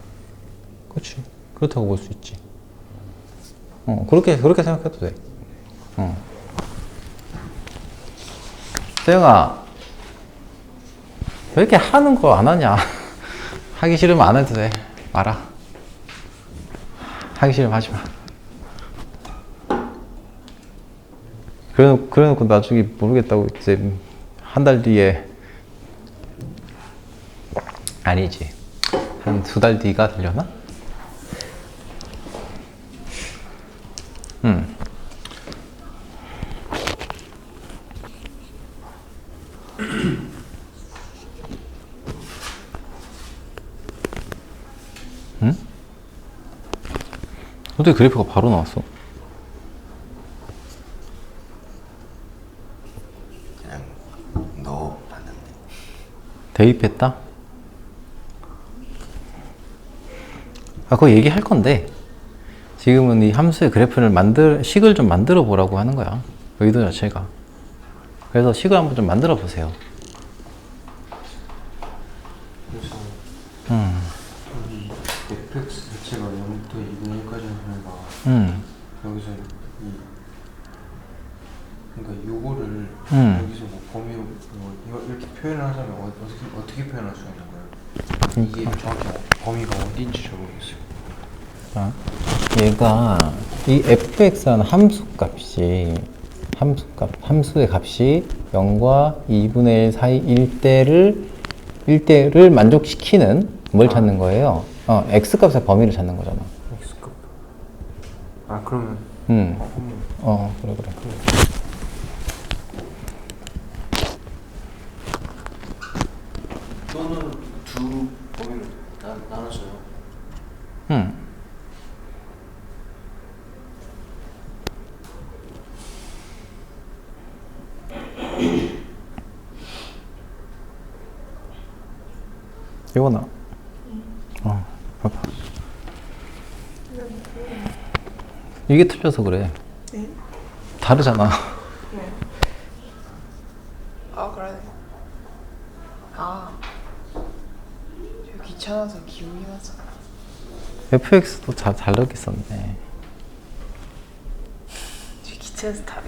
그렇지. 그렇다고 볼 수 있지. 그렇게 생각해도 돼. 세영아, 왜 이렇게 하는 거 안 하냐? 하기 싫으면 안 해도 돼. 말아. 하기 싫으면 하지 마. 그래놓고 나중에 모르겠다고 이제 한 달 뒤에 아니지. 한 2달 뒤가 되려나? 응? 어떻게 그래프가 바로 나왔어? 그냥 넣어봤는데 대입했다? 그거 얘기할 건데 지금은 이 함수의 그래프를 식을 좀 만들어 보라고 하는 거야. 의도 자체가. 그래서 식을 한번 좀 만들어 보세요. 그래서 여기 fx 자체가 0부터 2분의 1까지 하니까 여기서 그러니까 요거를 여기서 뭐 범위로 이거 이렇게 표현을 하자면 어떻게 표현할 수가 있는 거예요? 이게 정확히 범위가 어딘지 잘 모르겠어요. 자, 얘가 이 fx라는 함수의 값이 0과 2분의 1 사이일 때를 만족시키는 뭘 찾는 거예요? x 값의 범위를 찾는 거잖아. x값. 아 그러면 그래. 또는 두 범위로 나눠줘요. 이거나. 봐봐. 이게 틀려서 그래. 네? 다르잖아. 네. 아 그러네. 아. 저 귀찮아서 기울기 맞잖아. FX도 잘 넣겠었네. 저 귀찮아서 다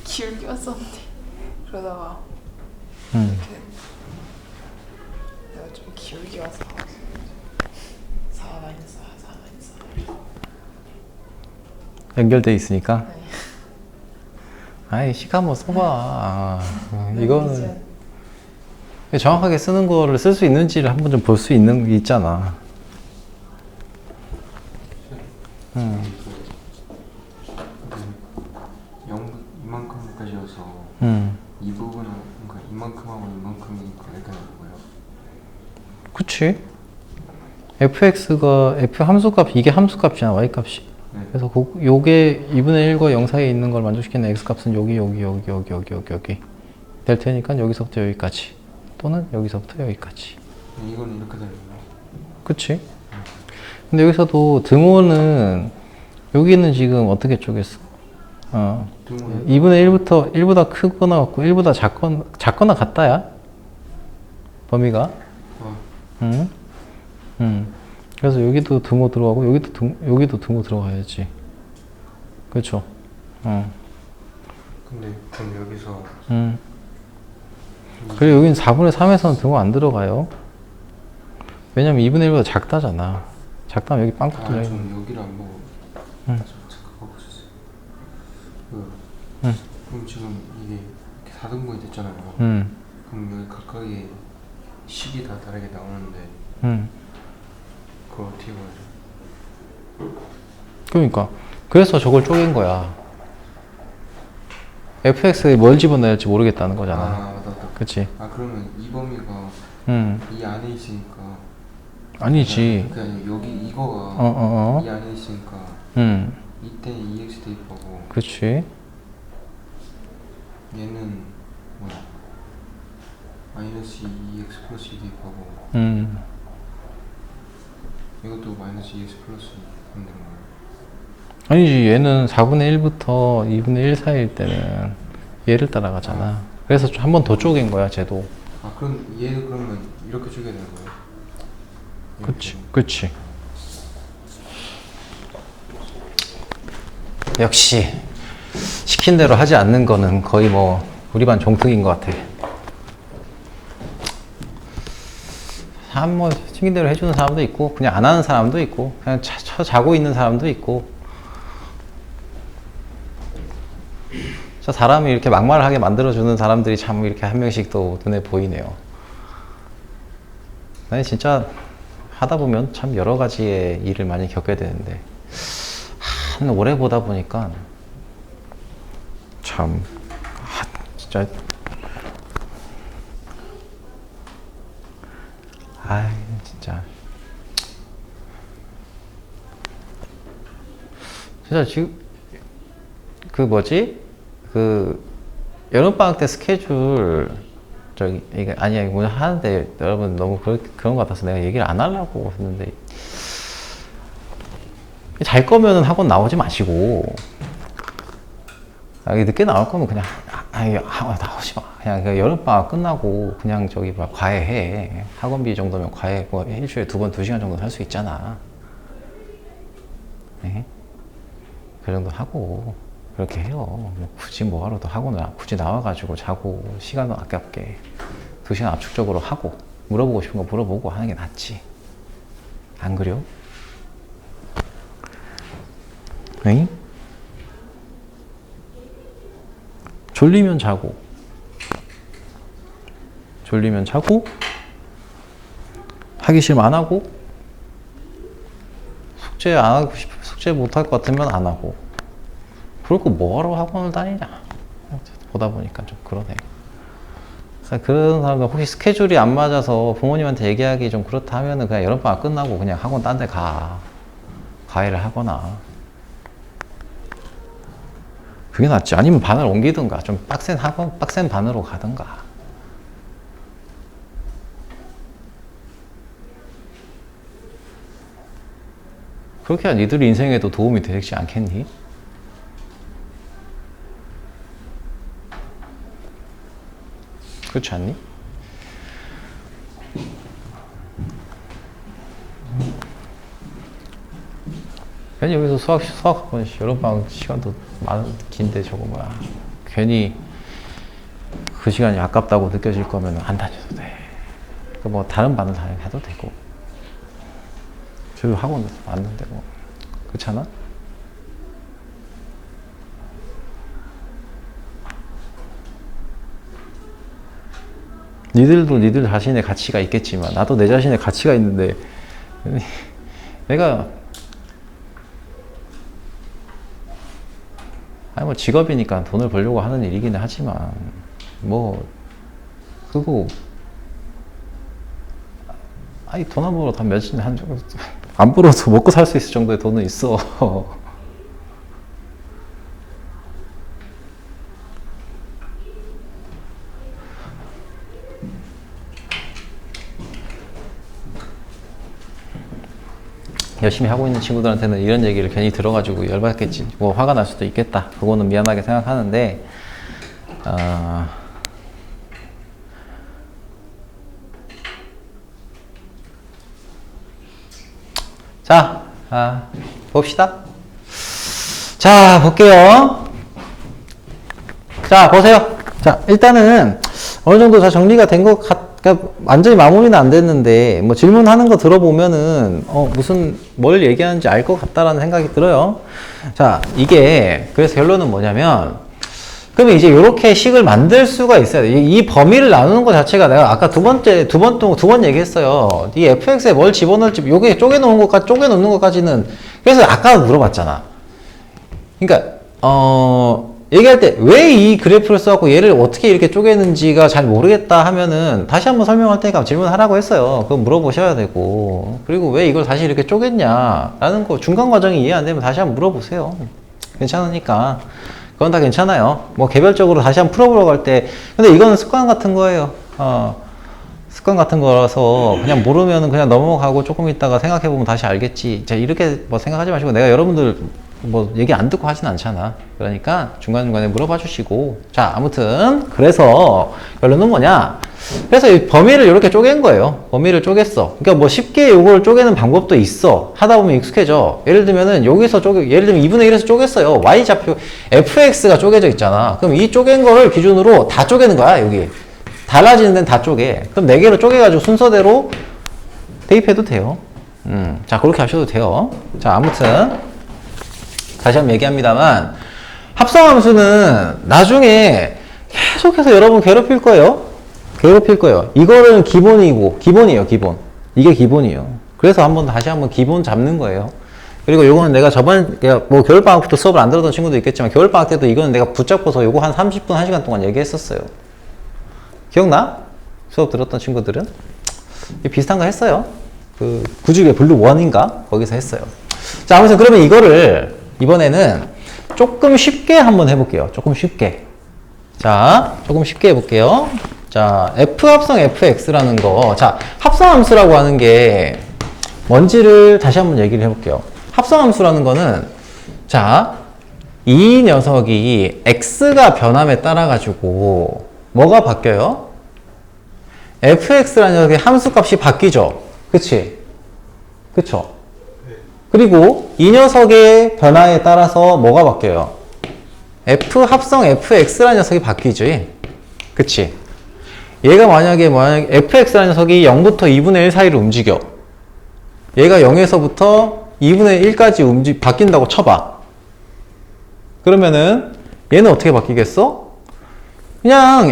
기울기 맞었는데 그러다가 음. 이렇게 내가 좀 기울기 와서 4 마이너스 4 마이너스 4. 연결돼 있으니까. 네. 아이, 시간 한번 써봐. 이거는 정확하게 쓰는 거를 쓸 수 있는지를 한번 좀 볼 수 있는 게 있잖아. 이만큼까지여서 이 부분은 그러니까 이만큼하고 이만큼이니까 이렇게 되는 거예요. 그치? fx가 f 함수값, 이게 함수값이잖아, y값이. 네. 그래서 요게 2분의 1과 0 사이에 있는 걸 만족시키는 x값은 여기 될 테니까 여기서부터 여기까지, 또는 여기서부터 여기까지. 이거는 이렇게 되는 거예요. 그치? 근데 여기서도 등호는 여기는 지금 어떻게 쪼갰어? 등호는 2분의 1부터 1보다 크거나 같고 1보다 작거나 같다야? 범위가? 응? 그래서 여기도 등호 들어가고 여기도 등호 들어가야지. 그렇죠? 근데 그럼 여기서 그리고 여기는 4분의 3에서는 등호 안 들어가요. 왜냐면 2분의 1보다 작다잖아. 작다면 여기 빵꾸 뚫려 있는. 전 여기를 안 보고 착각하고 있었어요. 그럼 지금 이게 이렇게 4등분이 됐잖아요. 그럼 여기 각각의 식이 다 다르게 나오는데 그걸 어떻게 봐야죠? 그러니까 그래서 저걸 쪼갠 거야. fx에 뭘 집어넣을지 모르겠다는 거잖아. 맞다. 그치? 그러면 이 범위가 이 안에 있으니까 아니지. 그냥 여기 이거가 이 안에 있으니까 이때는 2x 대입하고 그치? 얘는 뭐야? 마이너스 2x 플러스 2 대입하고 이것도 마이너스 2x 플러스 2 하면 되는 거예요? 아니지. 얘는 4분의 1부터 2분의 1 사이일 때는 얘를 따라가잖아. 그래서 한 번 더 쪼갠 거야, 쟤도. 그럼 얘도 그러면 이렇게 쪼개야 되는 거예요? 그치. 역시 시킨 대로 하지 않는 거는 거의 뭐 우리 반 종특인 것 같아. 뭐 시킨 대로 해주는 사람도 있고 그냥 안 하는 사람도 있고 그냥 자고 있는 사람도 있고. 저 사람이 이렇게 막말하게 만들어주는 사람들이 참 이렇게 한 명씩 또 눈에 보이네요. 아니 진짜 하다 보면 참 여러 가지의 일을 많이 겪게 되는데 한 오래 보다 보니까 참 진짜 진짜 지금 그 뭐지? 그 여름방학 때 스케줄 이게 아니야 뭐 하는데 여러분 너무 그런 것 같아서 내가 얘기를 안 하려고 했는데 잘 거면은 학원 나오지 마시고 늦게 나올 거면 그냥 나오지 마. 그냥 여름방학 끝나고 그냥 과외해. 학원비 정도면 과외 뭐 일주일에 2번 2시간 정도 할 수 있잖아. 네? 그 정도 하고 그렇게 해요. 뭐 굳이 뭐하러도 학원을 굳이 나와가지고 자고 시간은 아깝게 2시간 압축적으로 하고 물어보고 싶은 거 물어보고 하는 게 낫지. 안 그래요? 응? 졸리면 자고 하기 싫으면 안 하고 숙제 안 하고 숙제 못 할 것 같으면 안 하고 그럴 거 뭐하러 학원을 다니냐 보다 보니까 좀 그러네. 그래서 그런 사람들 혹시 스케줄이 안 맞아서 부모님한테 얘기하기 좀 그렇다 하면은 그냥 여름방학 끝나고 그냥 학원 딴 데 과외를 하거나 그게 낫지. 아니면 반을 옮기든가 좀 빡센 학원 빡센 반으로 가든가. 그렇게 해야 니들 인생에도 도움이 되지 않겠니? 그렇지 않니? 괜히 여기서 수학학번 여름방학 시간도 긴데 저거 뭐야. 괜히 그 시간이 아깝다고 느껴질 거면 안 다녀도 돼. 뭐 다른 반을 다녀도 되고. 저도 학원 왔는데 뭐. 그렇잖아? 니들도 니들 자신의 가치가 있겠지만 나도 내 자신의 가치가 있는데 내가 아니 뭐 직업이니까 돈을 벌려고 하는 일이기는 하지만 뭐 그거 아니 돈 안 벌어 다 며칠 안 벌어도 먹고 살 수 있을 정도의 돈은 있어. 열심히 하고 있는 친구들한테는 이런 얘기를 괜히 들어가지고 열받겠지. 뭐 화가 날 수도 있겠다. 그거는 미안하게 생각하는데 자, 봅시다. 자, 볼게요. 자, 보세요. 자, 일단은 어느 정도 다 정리가 된 것 그러니까 완전히 마무리는 안 됐는데 뭐 질문하는 거 들어보면은 무슨 뭘 얘기하는지 알 것 같다라는 생각이 들어요. 자, 이게 그래서 결론은 뭐냐면 그러면 이제 이렇게 식을 만들 수가 있어야 돼. 이 범위를 나누는 것 자체가 내가 아까 두 번 얘기했어요. 이 fx에 뭘 집어넣을지 요게 쪼개놓는 것까지는 그래서 아까 물어봤잖아. 그러니까 얘기할 때 왜 이 그래프를 써갖고 얘를 어떻게 이렇게 쪼개는지가 잘 모르겠다 하면은 다시 한번 설명할 테니까 질문하라고 했어요. 그럼 물어보셔야 되고 그리고 왜 이걸 다시 이렇게 쪼갰냐 라는 거 중간 과정이 이해 안 되면 다시 한번 물어보세요. 괜찮으니까 그건 다 괜찮아요. 뭐 개별적으로 다시 한번 풀어보려고 할 때 근데 이거는 습관 같은 거예요. 습관 같은 거라서 그냥 모르면은 그냥 넘어가고 조금 있다가 생각해보면 다시 알겠지. 자, 이렇게 뭐 생각하지 마시고 내가 여러분들 뭐 얘기 안 듣고 하진 않잖아. 그러니까 중간중간에 물어봐 주시고. 자, 아무튼 그래서 결론은 뭐냐? 그래서 이 범위를 이렇게 쪼갠 거예요. 범위를 쪼갰어. 그러니까 뭐 쉽게 이걸 쪼개는 방법도 있어. 하다 보면 익숙해져. 예를 들면은 여기서 예를 들면 2분의 1에서 쪼갰어요. y좌표 fx가 쪼개져 있잖아. 그럼 이 쪼갠 거를 기준으로 다 쪼개는 거야, 여기. 달라지는 데는 다 쪼개. 그럼 4개로 쪼개가지고 순서대로 대입해도 돼요. 자, 그렇게 하셔도 돼요. 자, 아무튼 다시 한번 얘기합니다만 합성함수는 나중에 계속해서 여러분 괴롭힐 거예요. 이거는 기본이에요, 기본. 이게 기본이에요. 그래서 다시 한번 기본 잡는 거예요. 그리고 요거는 내가 뭐 겨울방학부터 수업을 안 들었던 친구도 있겠지만 겨울방학 때도 이거는 내가 붙잡고서 요거 한 30분, 1시간 동안 얘기했었어요. 기억나? 수업 들었던 친구들은? 비슷한 거 했어요. 그 구직의 블루 1인가? 거기서 했어요. 자, 아무튼 그러면 이거를 이번에는 조금 쉽게 한번 해볼게요. 조금 쉽게. 자, 조금 쉽게 해볼게요. 자, f 합성 fx라는 거. 자, 합성함수라고 하는 게 뭔지를 다시 한번 얘기를 해볼게요. 합성함수라는 거는 자, 이 녀석이 x가 변함에 따라 가지고 뭐가 바뀌어요? fx라는 녀석의 함수값이 바뀌죠. 그치? 그쵸? 그리고 이 녀석의 변화에 따라서 뭐가 바뀌어요? f 합성 fx라는 녀석이 바뀌지. 그치? 얘가 만약에 fx라는 녀석이 0부터 2분의 1 사이를 움직여. 얘가 0에서부터 2분의 1까지 바뀐다고 쳐봐. 그러면은 얘는 어떻게 바뀌겠어? 그냥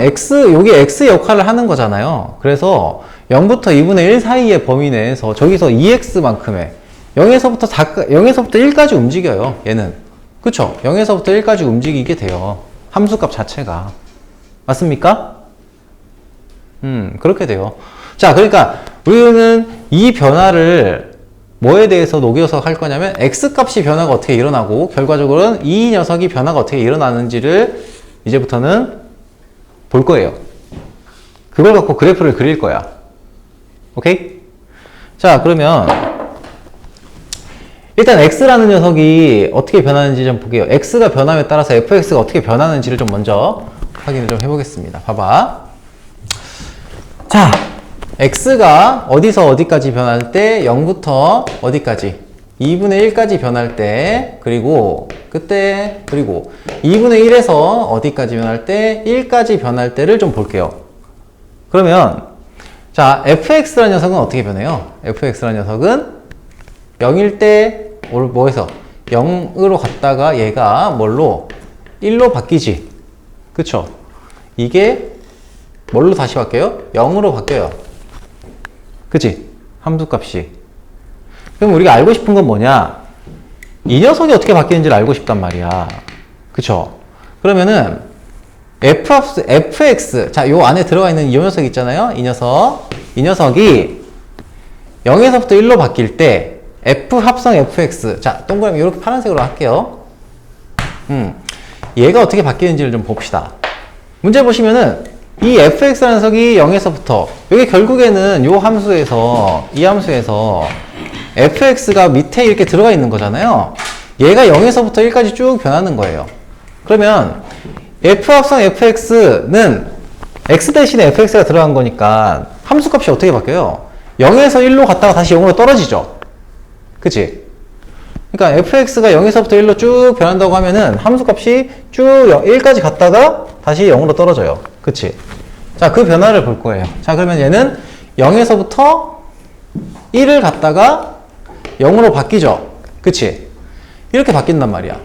여기 x 역할을 하는 거잖아요. 그래서 0부터 2분의 1 사이의 범위 내에서 저기서 2x만큼의 0에서부터 1까지 움직여요. 얘는. 그쵸? 0에서부터 1까지 움직이게 돼요. 함수값 자체가. 맞습니까? 그렇게 돼요. 자, 그러니까 우리는 이 변화를 뭐에 대해서 녹여서 할 거냐면 x값이 변화가 어떻게 일어나고 결과적으로는 이 녀석이 변화가 어떻게 일어나는지를 이제부터는 볼 거예요. 그걸 갖고 그래프를 그릴 거야. 오케이? 자, 그러면 일단 x라는 녀석이 어떻게 변하는지 좀 볼게요. x가 변함에 따라서 fx가 어떻게 변하는지를 좀 먼저 확인을 좀 해보겠습니다. 봐봐. 자, x가 어디서 어디까지 변할 때 0부터 어디까지? 2분의 1까지 변할 때, 그리고 그때, 그리고 2분의 1에서 어디까지 변할 때, 1까지 변할 때를 좀 볼게요. 그러면 자, fx라는 녀석은 어떻게 변해요? fx라는 녀석은 0일 때 뭐해서 0으로 갔다가 얘가 뭘로? 1로 바뀌지. 그쵸? 이게 뭘로 다시 바뀌어요? 0으로 바뀌어요. 그치? 함수값이. 그럼 우리가 알고 싶은 건 뭐냐? 이 녀석이 어떻게 바뀌는지를 알고 싶단 말이야. 그쵸? 그러면은 fx, 자, 요 안에 들어가 있는 이 녀석 있잖아요? 이 녀석이 0에서부터 1로 바뀔 때 f 합성 fx, 자, 동그라미 이렇게 파란색으로 할게요. 얘가 어떻게 바뀌는지를 좀 봅시다. 문제 보시면은 이 fx라는 녀석이 0에서부터 여기 결국에는 요 함수에서 이 함수에서 fx가 밑에 이렇게 들어가 있는 거잖아요. 얘가 0에서부터 1까지 쭉 변하는 거예요. 그러면 f 합성 fx는 x 대신에 fx가 들어간 거니까 함수값이 어떻게 바뀌어요? 0에서 1로 갔다가 다시 0으로 떨어지죠. 그치? 그러니까 fx가 0에서부터 1로 쭉 변한다고 하면은 함수값이 쭉 1까지 갔다가 다시 0으로 떨어져요. 그치? 자, 그 변화를 볼 거예요. 자, 그러면 얘는 0에서부터 1을 갔다가 0으로 바뀌죠. 그치? 이렇게 바뀐단 말이야.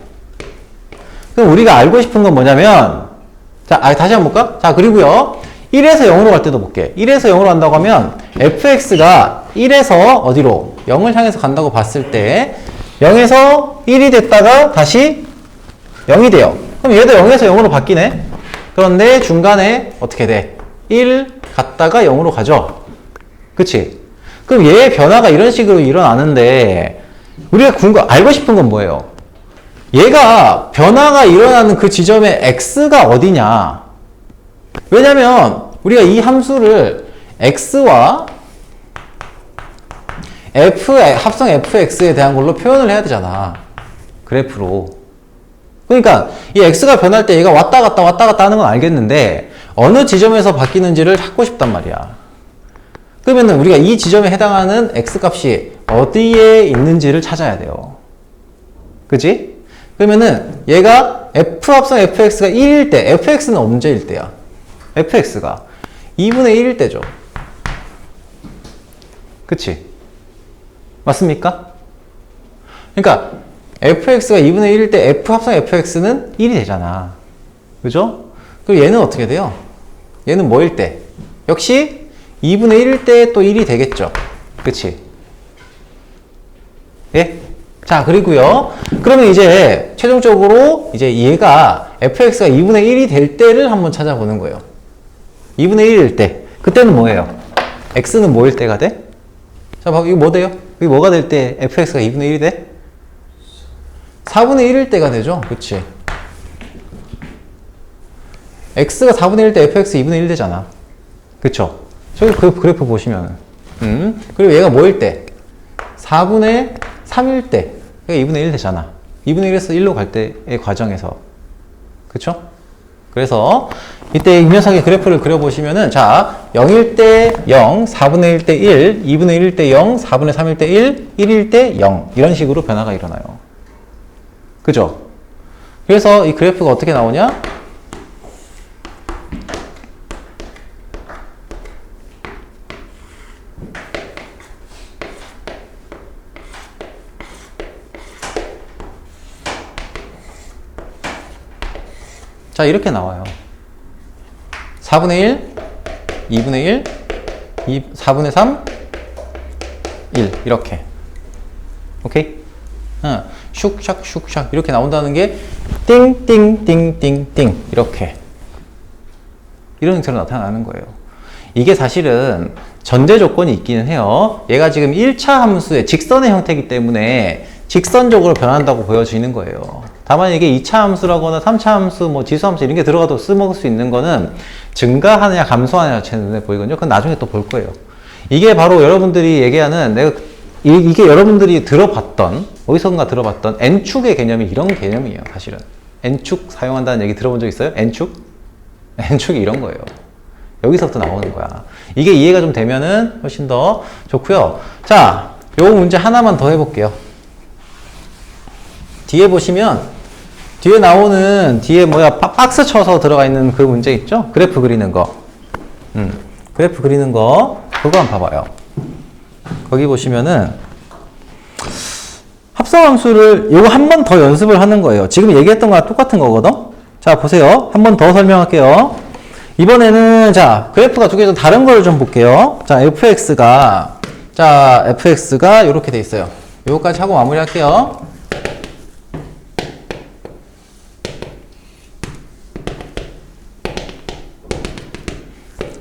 그럼 우리가 알고 싶은 건 뭐냐면, 자, 다시 한번 볼까? 자, 그리고요, 1에서 0으로 갈 때도 볼게. 1에서 0으로 간다고 하면, fx가 1에서 어디로? 0을 향해서 간다고 봤을 때, 0에서 1이 됐다가 다시 0이 돼요. 그럼 얘도 0에서 0으로 바뀌네? 그런데 중간에 어떻게 돼? 1 갔다가 0으로 가죠? 그치? 그럼 얘의 변화가 이런 식으로 일어나는데, 우리가 알고 싶은 건 뭐예요? 얘가 변화가 일어나는 그 지점에 x가 어디냐? 왜냐면 우리가 이 함수를 x와 합성 fx에 대한 걸로 표현을 해야 되잖아. 그래프로. 그러니까 이 x가 변할 때 얘가 왔다 갔다 하는 건 알겠는데 어느 지점에서 바뀌는지를 찾고 싶단 말이야. 그러면 우리가 이 지점에 해당하는 x값이 어디에 있는지를 찾아야 돼요. 그치? 그러면은 얘가 f 합성 fx가 1일 때, fx는 언제일 때야? fx가 2분의 1일 때죠. 그치? 맞습니까? 그러니까 fx가 2분의 1일 때 f 합성 fx는 1이 되잖아. 그죠? 그럼 얘는 어떻게 돼요? 얘는 뭐일 때? 역시 2분의 1일 때 또 1이 되겠죠. 그치? 예? 자, 그리고요. 그러면 이제 최종적으로 이제 얘가 fx가 2분의 1이 될 때를 한번 찾아보는 거예요. 2분의 1일 때. 그때는 뭐예요? x는 뭐일 때가 돼? 자, 봐봐. 이거 뭐 돼요? 이게 뭐가 될 때 fx가 2분의 1이 돼? 4분의 1일 때가 되죠. 그치? x가 4분의 1일 때 fx 2분의 1 되잖아. 그쵸? 저기 그 그래프 보시면은. 그리고 얘가 뭐일 때? 4분의 3일 때. 그러니까 2분의 1 되잖아. 2분의 1에서 1로 갈 때의 과정에서. 그쵸? 그래서 이때 이 녀석의 그래프를 그려보시면은 자, 0일 때 0, 4분의 1 때 1, 2분의 1일 때 0, 4분의 3일 때 1, 1일 때 0 이런 식으로 변화가 일어나요. 그죠? 그래서 이 그래프가 어떻게 나오냐? 자, 이렇게 나와요. 4분의 1, 2분의 1, 4분의 3, 1 이렇게. 오케이? 슉샥 슉샥 이렇게 나온다는 게 띵띵띵띵띵 이렇게 이런 형태로 나타나는 거예요. 이게 사실은 전제 조건이 있기는 해요. 얘가 지금 1차 함수의 직선의 형태이기 때문에 직선적으로 변한다고 보여지는 거예요. 다만 이게 2차 함수라거나 3차 함수, 뭐 지수함수 이런 게 들어가도 쓰먹을 수 있는 거는 증가하느냐 감소하느냐 제 눈에 보이거든요. 그건 나중에 또 볼 거예요. 이게 바로 여러분들이 얘기하는 이게 여러분들이 들어봤던 어디선가 들어봤던 n축의 개념이 이런 개념이에요. 사실은 n축 사용한다는 얘기 들어본 적 있어요? n축? n축이 이런 거예요. 여기서부터 나오는 거야. 이게 이해가 좀 되면은 훨씬 더 좋고요. 자, 요 문제 하나만 더 해볼게요. 뒤에 보시면 뒤에 나오는 뒤에 뭐야 박스 쳐서 들어가 있는 그 문제 있죠? 그래프 그리는 거. 그래프 그리는 거 그거 한번 봐봐요. 거기 보시면은 합성함수를 요거 한 번 더 연습을 하는 거예요. 지금 얘기했던 거랑 똑같은 거거든. 자, 보세요. 한 번 더 설명할게요. 이번에는 자, 그래프가 두 개 좀 다른 걸 좀 볼게요. 자, fx가 이렇게 돼 있어요. 요거까지 하고 마무리할게요.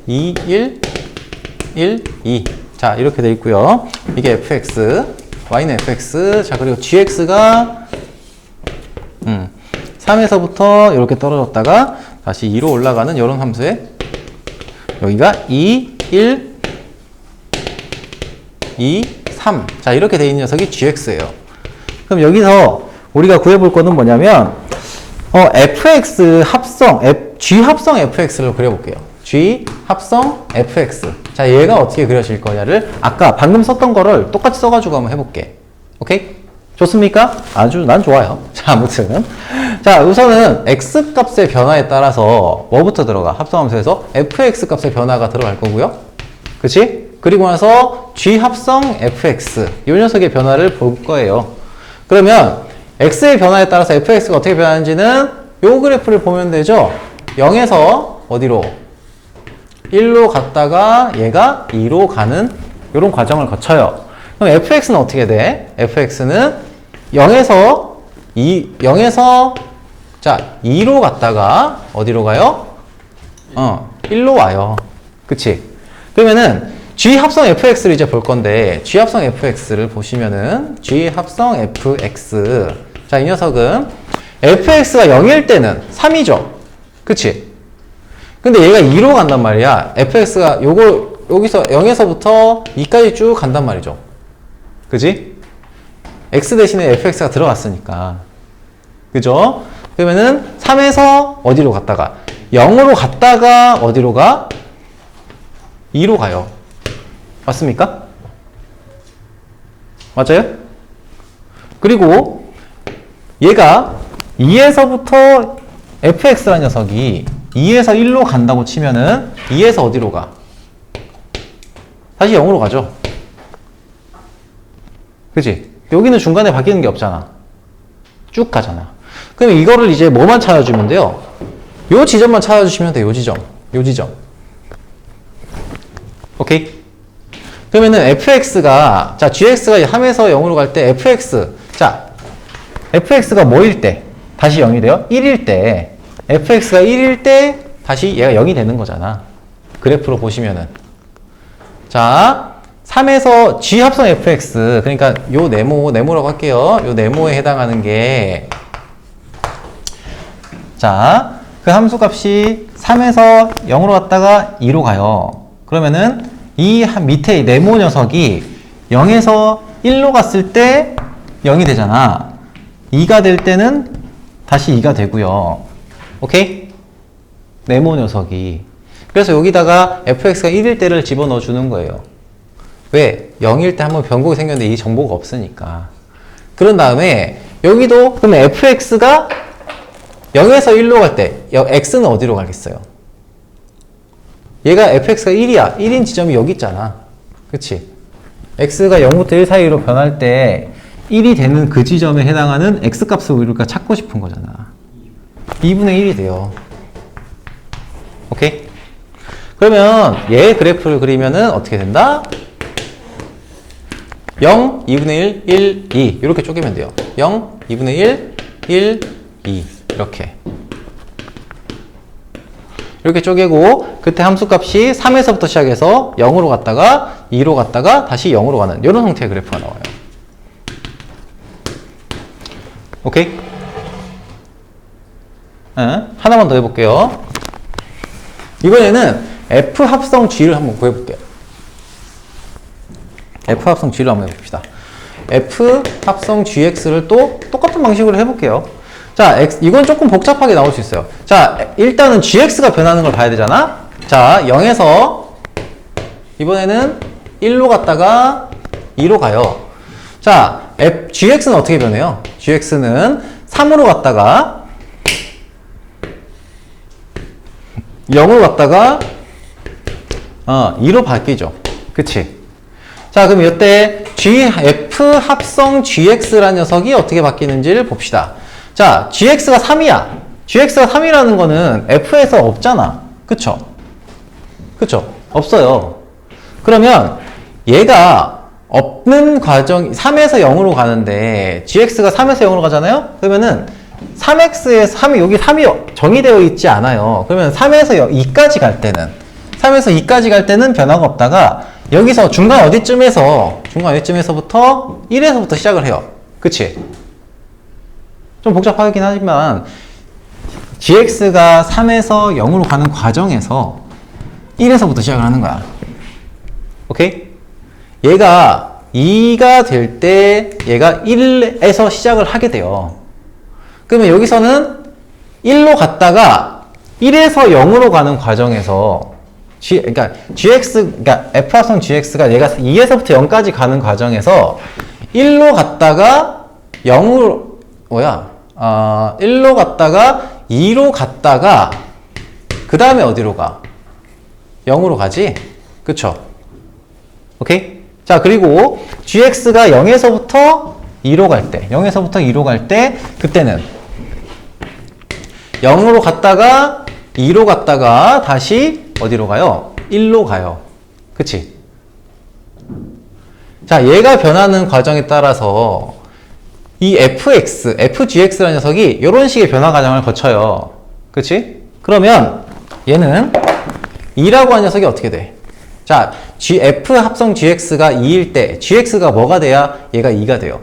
2, 1, 1, 2. 자, 이렇게 돼 있고요. 이게 fx, y는 fx. 자, 그리고 gx가 3에서부터 이렇게 떨어졌다가 다시 2로 올라가는 이런 함수에 여기가 2, 1, 2, 3. 자, 이렇게 돼 있는 녀석이 gx예요. 그럼 여기서 우리가 구해볼 거는 뭐냐면 fx 합성, g 합성 fx를 그려볼게요. g 합성 fx. 자, 얘가 어떻게 그려질 거냐를 아까 방금 썼던 거를 똑같이 써가지고 한번 해볼게. 오케이? 좋습니까? 아주 난 좋아요. 자, 아무튼 자, 우선은 x 값의 변화에 따라서 뭐부터 들어가? 합성함수에서 fx 값의 변화가 들어갈 거고요. 그치? 그리고 나서 g 합성 fx 이 녀석의 변화를 볼 거예요. 그러면 x의 변화에 따라서 fx가 어떻게 변하는지는 요 그래프를 보면 되죠. 0에서 어디로? 1로 갔다가 얘가 2로 가는 이런 과정을 거쳐요. 그럼 fx는 어떻게 돼? fx는 0에서 2로 갔다가 어디로 가요? 1로 와요. 그치? 그러면은 g 합성 fx를 이제 볼 건데 g 합성 fx를 보시면은 g 합성 fx. 자, 이 녀석은 fx가 0일 때는 3이죠. 그치? 근데 얘가 2로 간단 말이야. fx가 여기서 0에서부터 2까지 쭉 간단 말이죠. 그지? x 대신에 fx가 들어갔으니까. 그죠? 그러면은 3에서 어디로 갔다가 0으로 갔다가 어디로 가? 2로 가요. 맞습니까? 맞아요? 그리고 얘가 2에서부터 fx라는 녀석이 2에서 1로 간다고 치면은 2에서 어디로 가? 다시 0으로 가죠. 그치? 여기는 중간에 바뀌는 게 없잖아. 쭉 가잖아. 그럼 이거를 이제 뭐만 찾아주면 돼요? 요 지점만 찾아주시면 돼요. 요 지점. 요 지점. 오케이? 그러면은 fx가, 자, gx가 3에서 0으로 갈 때 fx. 자, fx가 뭐일 때? 다시 0이 돼요? 1일 때. fx가 1일 때 다시 얘가 0이 되는 거잖아. 그래프로 보시면은. 자, 3에서 g 합성 fx. 그러니까 요 네모라고 할게요. 요 네모에 해당하는 게 자, 그 함수 값이 3에서 0으로 갔다가 2로 가요. 그러면은 이 밑에 네모 녀석이 0에서 1로 갔을 때 0이 되잖아. 2가 될 때는 다시 2가 되고요. 오케이? 네모 녀석이. 그래서 여기다가 fx가 1일 때를 집어넣어 주는 거예요. 왜? 0일 때 한번 변곡이 생겼는데 이 정보가 없으니까. 그런 다음에 여기도 그러면 fx가 0에서 1로 갈 때 x는 어디로 가겠어요? 얘가 fx가 1이야. 1인 지점이 여기 있잖아. 그치? x가 0부터 1 사이로 변할 때 1이 되는 그 지점에 해당하는 x값을 우리가 찾고 싶은 거잖아. 2분의 1이 돼요. 오케이? 그러면 얘 그래프를 그리면은 어떻게 된다? 0, 2분의 1, 1, 2 이렇게 쪼개면 돼요. 0, 2분의 1, 1, 2 이렇게 쪼개고 그때 함수값이 3에서부터 시작해서 0으로 갔다가 2로 갔다가 다시 0으로 가는 이런 형태의 그래프가 나와요. 오케이? 하나만 더 해볼게요. 이번에는 F 합성 G를 한번 구해볼게요. F 합성 G를 한번 해봅시다. F 합성 GX를 또 똑같은 방식으로 해볼게요. 자, 이건 조금 복잡하게 나올 수 있어요. 자, 일단은 GX가 변하는 걸 봐야 되잖아? 자, 0에서 이번에는 1로 갔다가 2로 가요. 자, GX는 어떻게 변해요? GX는 3으로 갔다가 0으로 갔다가 2로 바뀌죠. 그치? 자, 그럼 이때 F 합성 GX라는 녀석이 어떻게 바뀌는지를 봅시다. 자, GX가 3이야. GX가 3이라는 거는 F에서 없잖아. 그쵸? 그쵸? 없어요. 그러면 얘가 없는 과정, 3에서 0으로 가는데 GX가 3에서 0으로 가잖아요? 그러면은 3x에 3이 여기 3이 정의되어 있지 않아요. 그러면 3에서 2까지 갈 때는 3에서 2까지 갈 때는 변화가 없다가 여기서 중간 어디쯤에서부터 1에서부터 시작을 해요. 그치? 좀 복잡하긴 하지만 GX가 3에서 0으로 가는 과정에서 1에서부터 시작을 하는 거야. 오케이? 얘가 2가 될 때 얘가 1에서 시작을 하게 돼요. 그러면 여기서는 1로 갔다가 1에서 0으로 가는 과정에서 그러니까 F 합성 GX가 얘가 2에서부터 0까지 가는 과정에서 1로 갔다가 0으로 1로 갔다가 2로 갔다가 그 다음에 어디로 가? 0으로 가지? 그쵸? 오케이? 자, 그리고 GX가 0에서부터 2로 갈 때, 0에서부터 2로 갈 때, 그때는 0으로 갔다가 2로 갔다가 다시 어디로 가요? 1로 가요. 그치? 자, 얘가 변하는 과정에 따라서 이 FGX라는 녀석이 이런 식의 변화 과정을 거쳐요. 그치? 그러면 얘는 2라고 하는 녀석이 어떻게 돼? 자, F 합성 GX가 2일 때 GX가 뭐가 돼야 얘가 2가 돼요?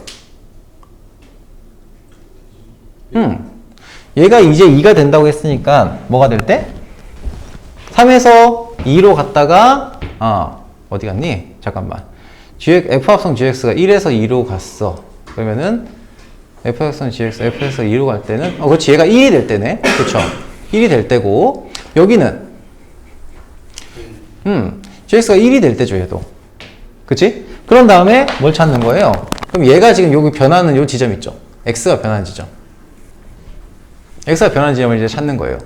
얘가 이제 2가 된다고 했으니까 뭐가 될 때? 3에서 2로 갔다가 어디 갔니? 잠깐만. F 합성 GX가 1에서 2로 갔어. 그러면은 F 합성 GX, F에서 2로 갈 때는 그렇지, 얘가 1이 될 때네. 그쵸? 1이 될 때고 여기는 GX가 1이 될 때죠, 얘도. 그치? 그런 다음에 뭘 찾는 거예요? 그럼 얘가 지금 여기 변하는 요 지점 있죠? X가 변하는 지점. X가 변하는 지점을 이제 찾는 거예요.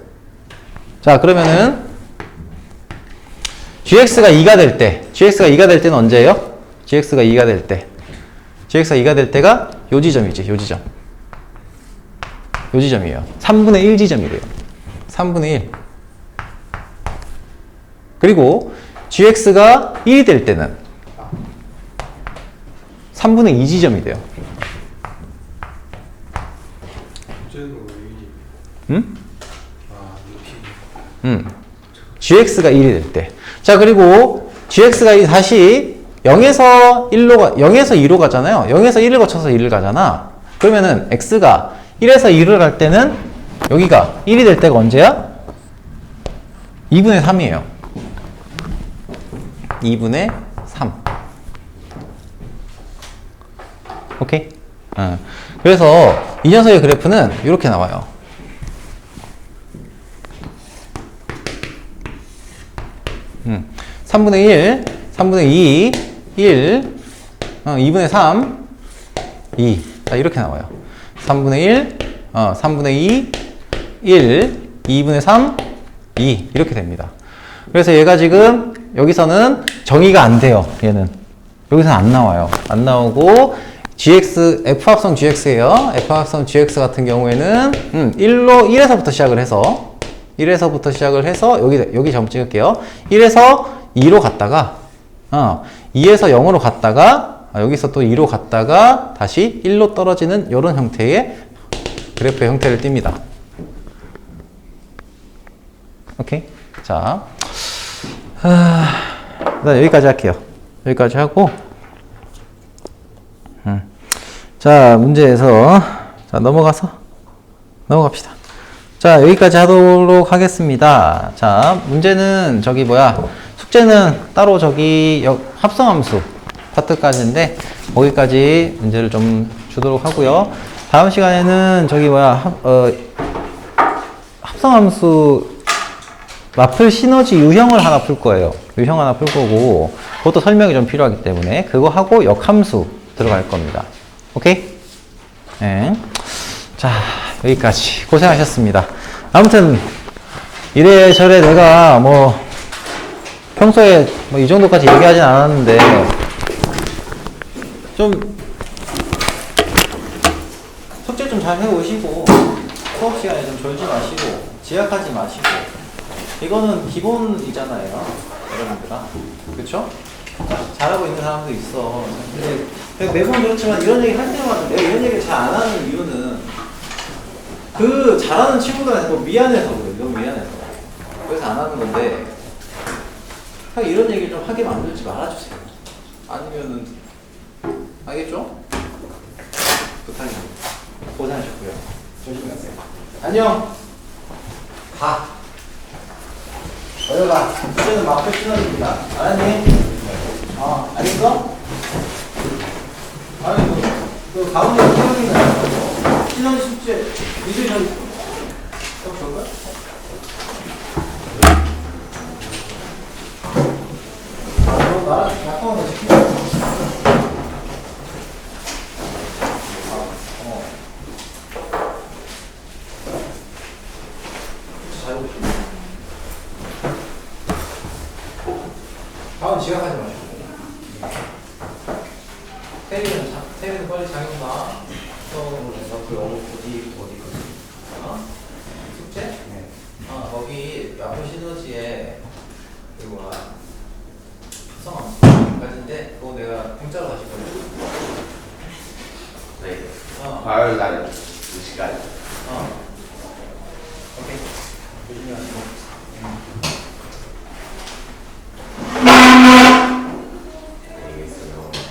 자, 그러면은 GX가 2가 될 때는 언제예요? GX가 2가 될 때. GX가 2가 될 때가 요 지점이지, 요 지점. 요 지점이에요. 3분의 1 지점이래요. 3분의 1. 그리고 GX가 1이 될 때는 3분의 2 지점이 돼요. GX가 1이 될 때. 자, 그리고 GX가 다시 0에서 2로 가잖아요. 0에서 1을 거쳐서 1을 가잖아. 그러면은 X가 1에서 2를 갈 때는 여기가 1이 될 때가 언제야? 2분의 3이에요. 2분의 3. 오케이? 그래서 이 녀석의 그래프는 이렇게 나와요. 3분의 1, 3분의 2, 1, 2분의 3, 2. 자, 이렇게 나와요. 3분의 1, 3분의 2, 1, 2분의 3, 2. 이렇게 됩니다. 그래서 얘가 지금 여기서는 정의가 안 돼요. 얘는. 여기서는 안 나와요. 안 나오고 F 합성 GX예요. F 합성 GX 같은 경우에는 1에서부터 시작을 해서 여기 잘못 찍을게요. 1에서 2로 갔다가 2에서 0으로 갔다가 여기서 또 2로 갔다가 다시 1로 떨어지는 이런 형태의 그래프의 형태를 띱니다. 오케이? 자, 일단 여기까지 할게요. 여기까지 하고 자, 문제에서 자, 넘어갑시다. 자, 여기까지 하도록 하겠습니다. 자, 문제는 숙제는 따로 합성함수 파트까지인데 거기까지 문제를 좀 주도록 하고요. 다음 시간에는 저기 합성함수 마플 시너지 유형을 하나 풀 거예요. 유형 하나 풀 거고 그것도 설명이 좀 필요하기 때문에 그거 하고 역함수 들어갈 겁니다. 오케이? 네. 자, 여기까지 고생하셨습니다. 아무튼 이래저래 내가 뭐 평소에 뭐 이 정도까지 얘기하진 않았는데 좀 숙제 좀 잘 해오시고 수업 시간에 좀 졸지 마시고 지각하지 마시고 이거는 기본이잖아요, 여러분들아. 그쵸? 잘하고 있는 사람도 있어. 근데 매번 그렇지만 이런 얘기 할 때마다 내가 이런 얘기를 잘 안 하는 이유는 그 잘하는 친구들한테 너무 미안해서 그래. 너무 미안해서. 그래서 안 하는 건데 그냥 이런 얘기 좀 하게 만들지 말아주세요. 아니면은 알겠죠? 부탁입니다. 고생하셨고요. 조심히 가세요. 안녕. 가. 어여가. 숙제는 마플 시너지입니다. 알았니? 알겠어? 아니 그 가운데 시너지는 시너지 숙제 이제 저기 저거야? 너 나랑 약속한 거 시키자. 잘 보시고. 다음 지각하지 마시고. 테리는 빨리 자기 봐. 그 영어 어디까지? 숙제? 네. 거기 마플 시너지에 그거 합성함수까지인데 그거 내가 공짜로 다시 보내줄게. 네. 화요일 날 이 시간. 오케이. 조심히 하시고.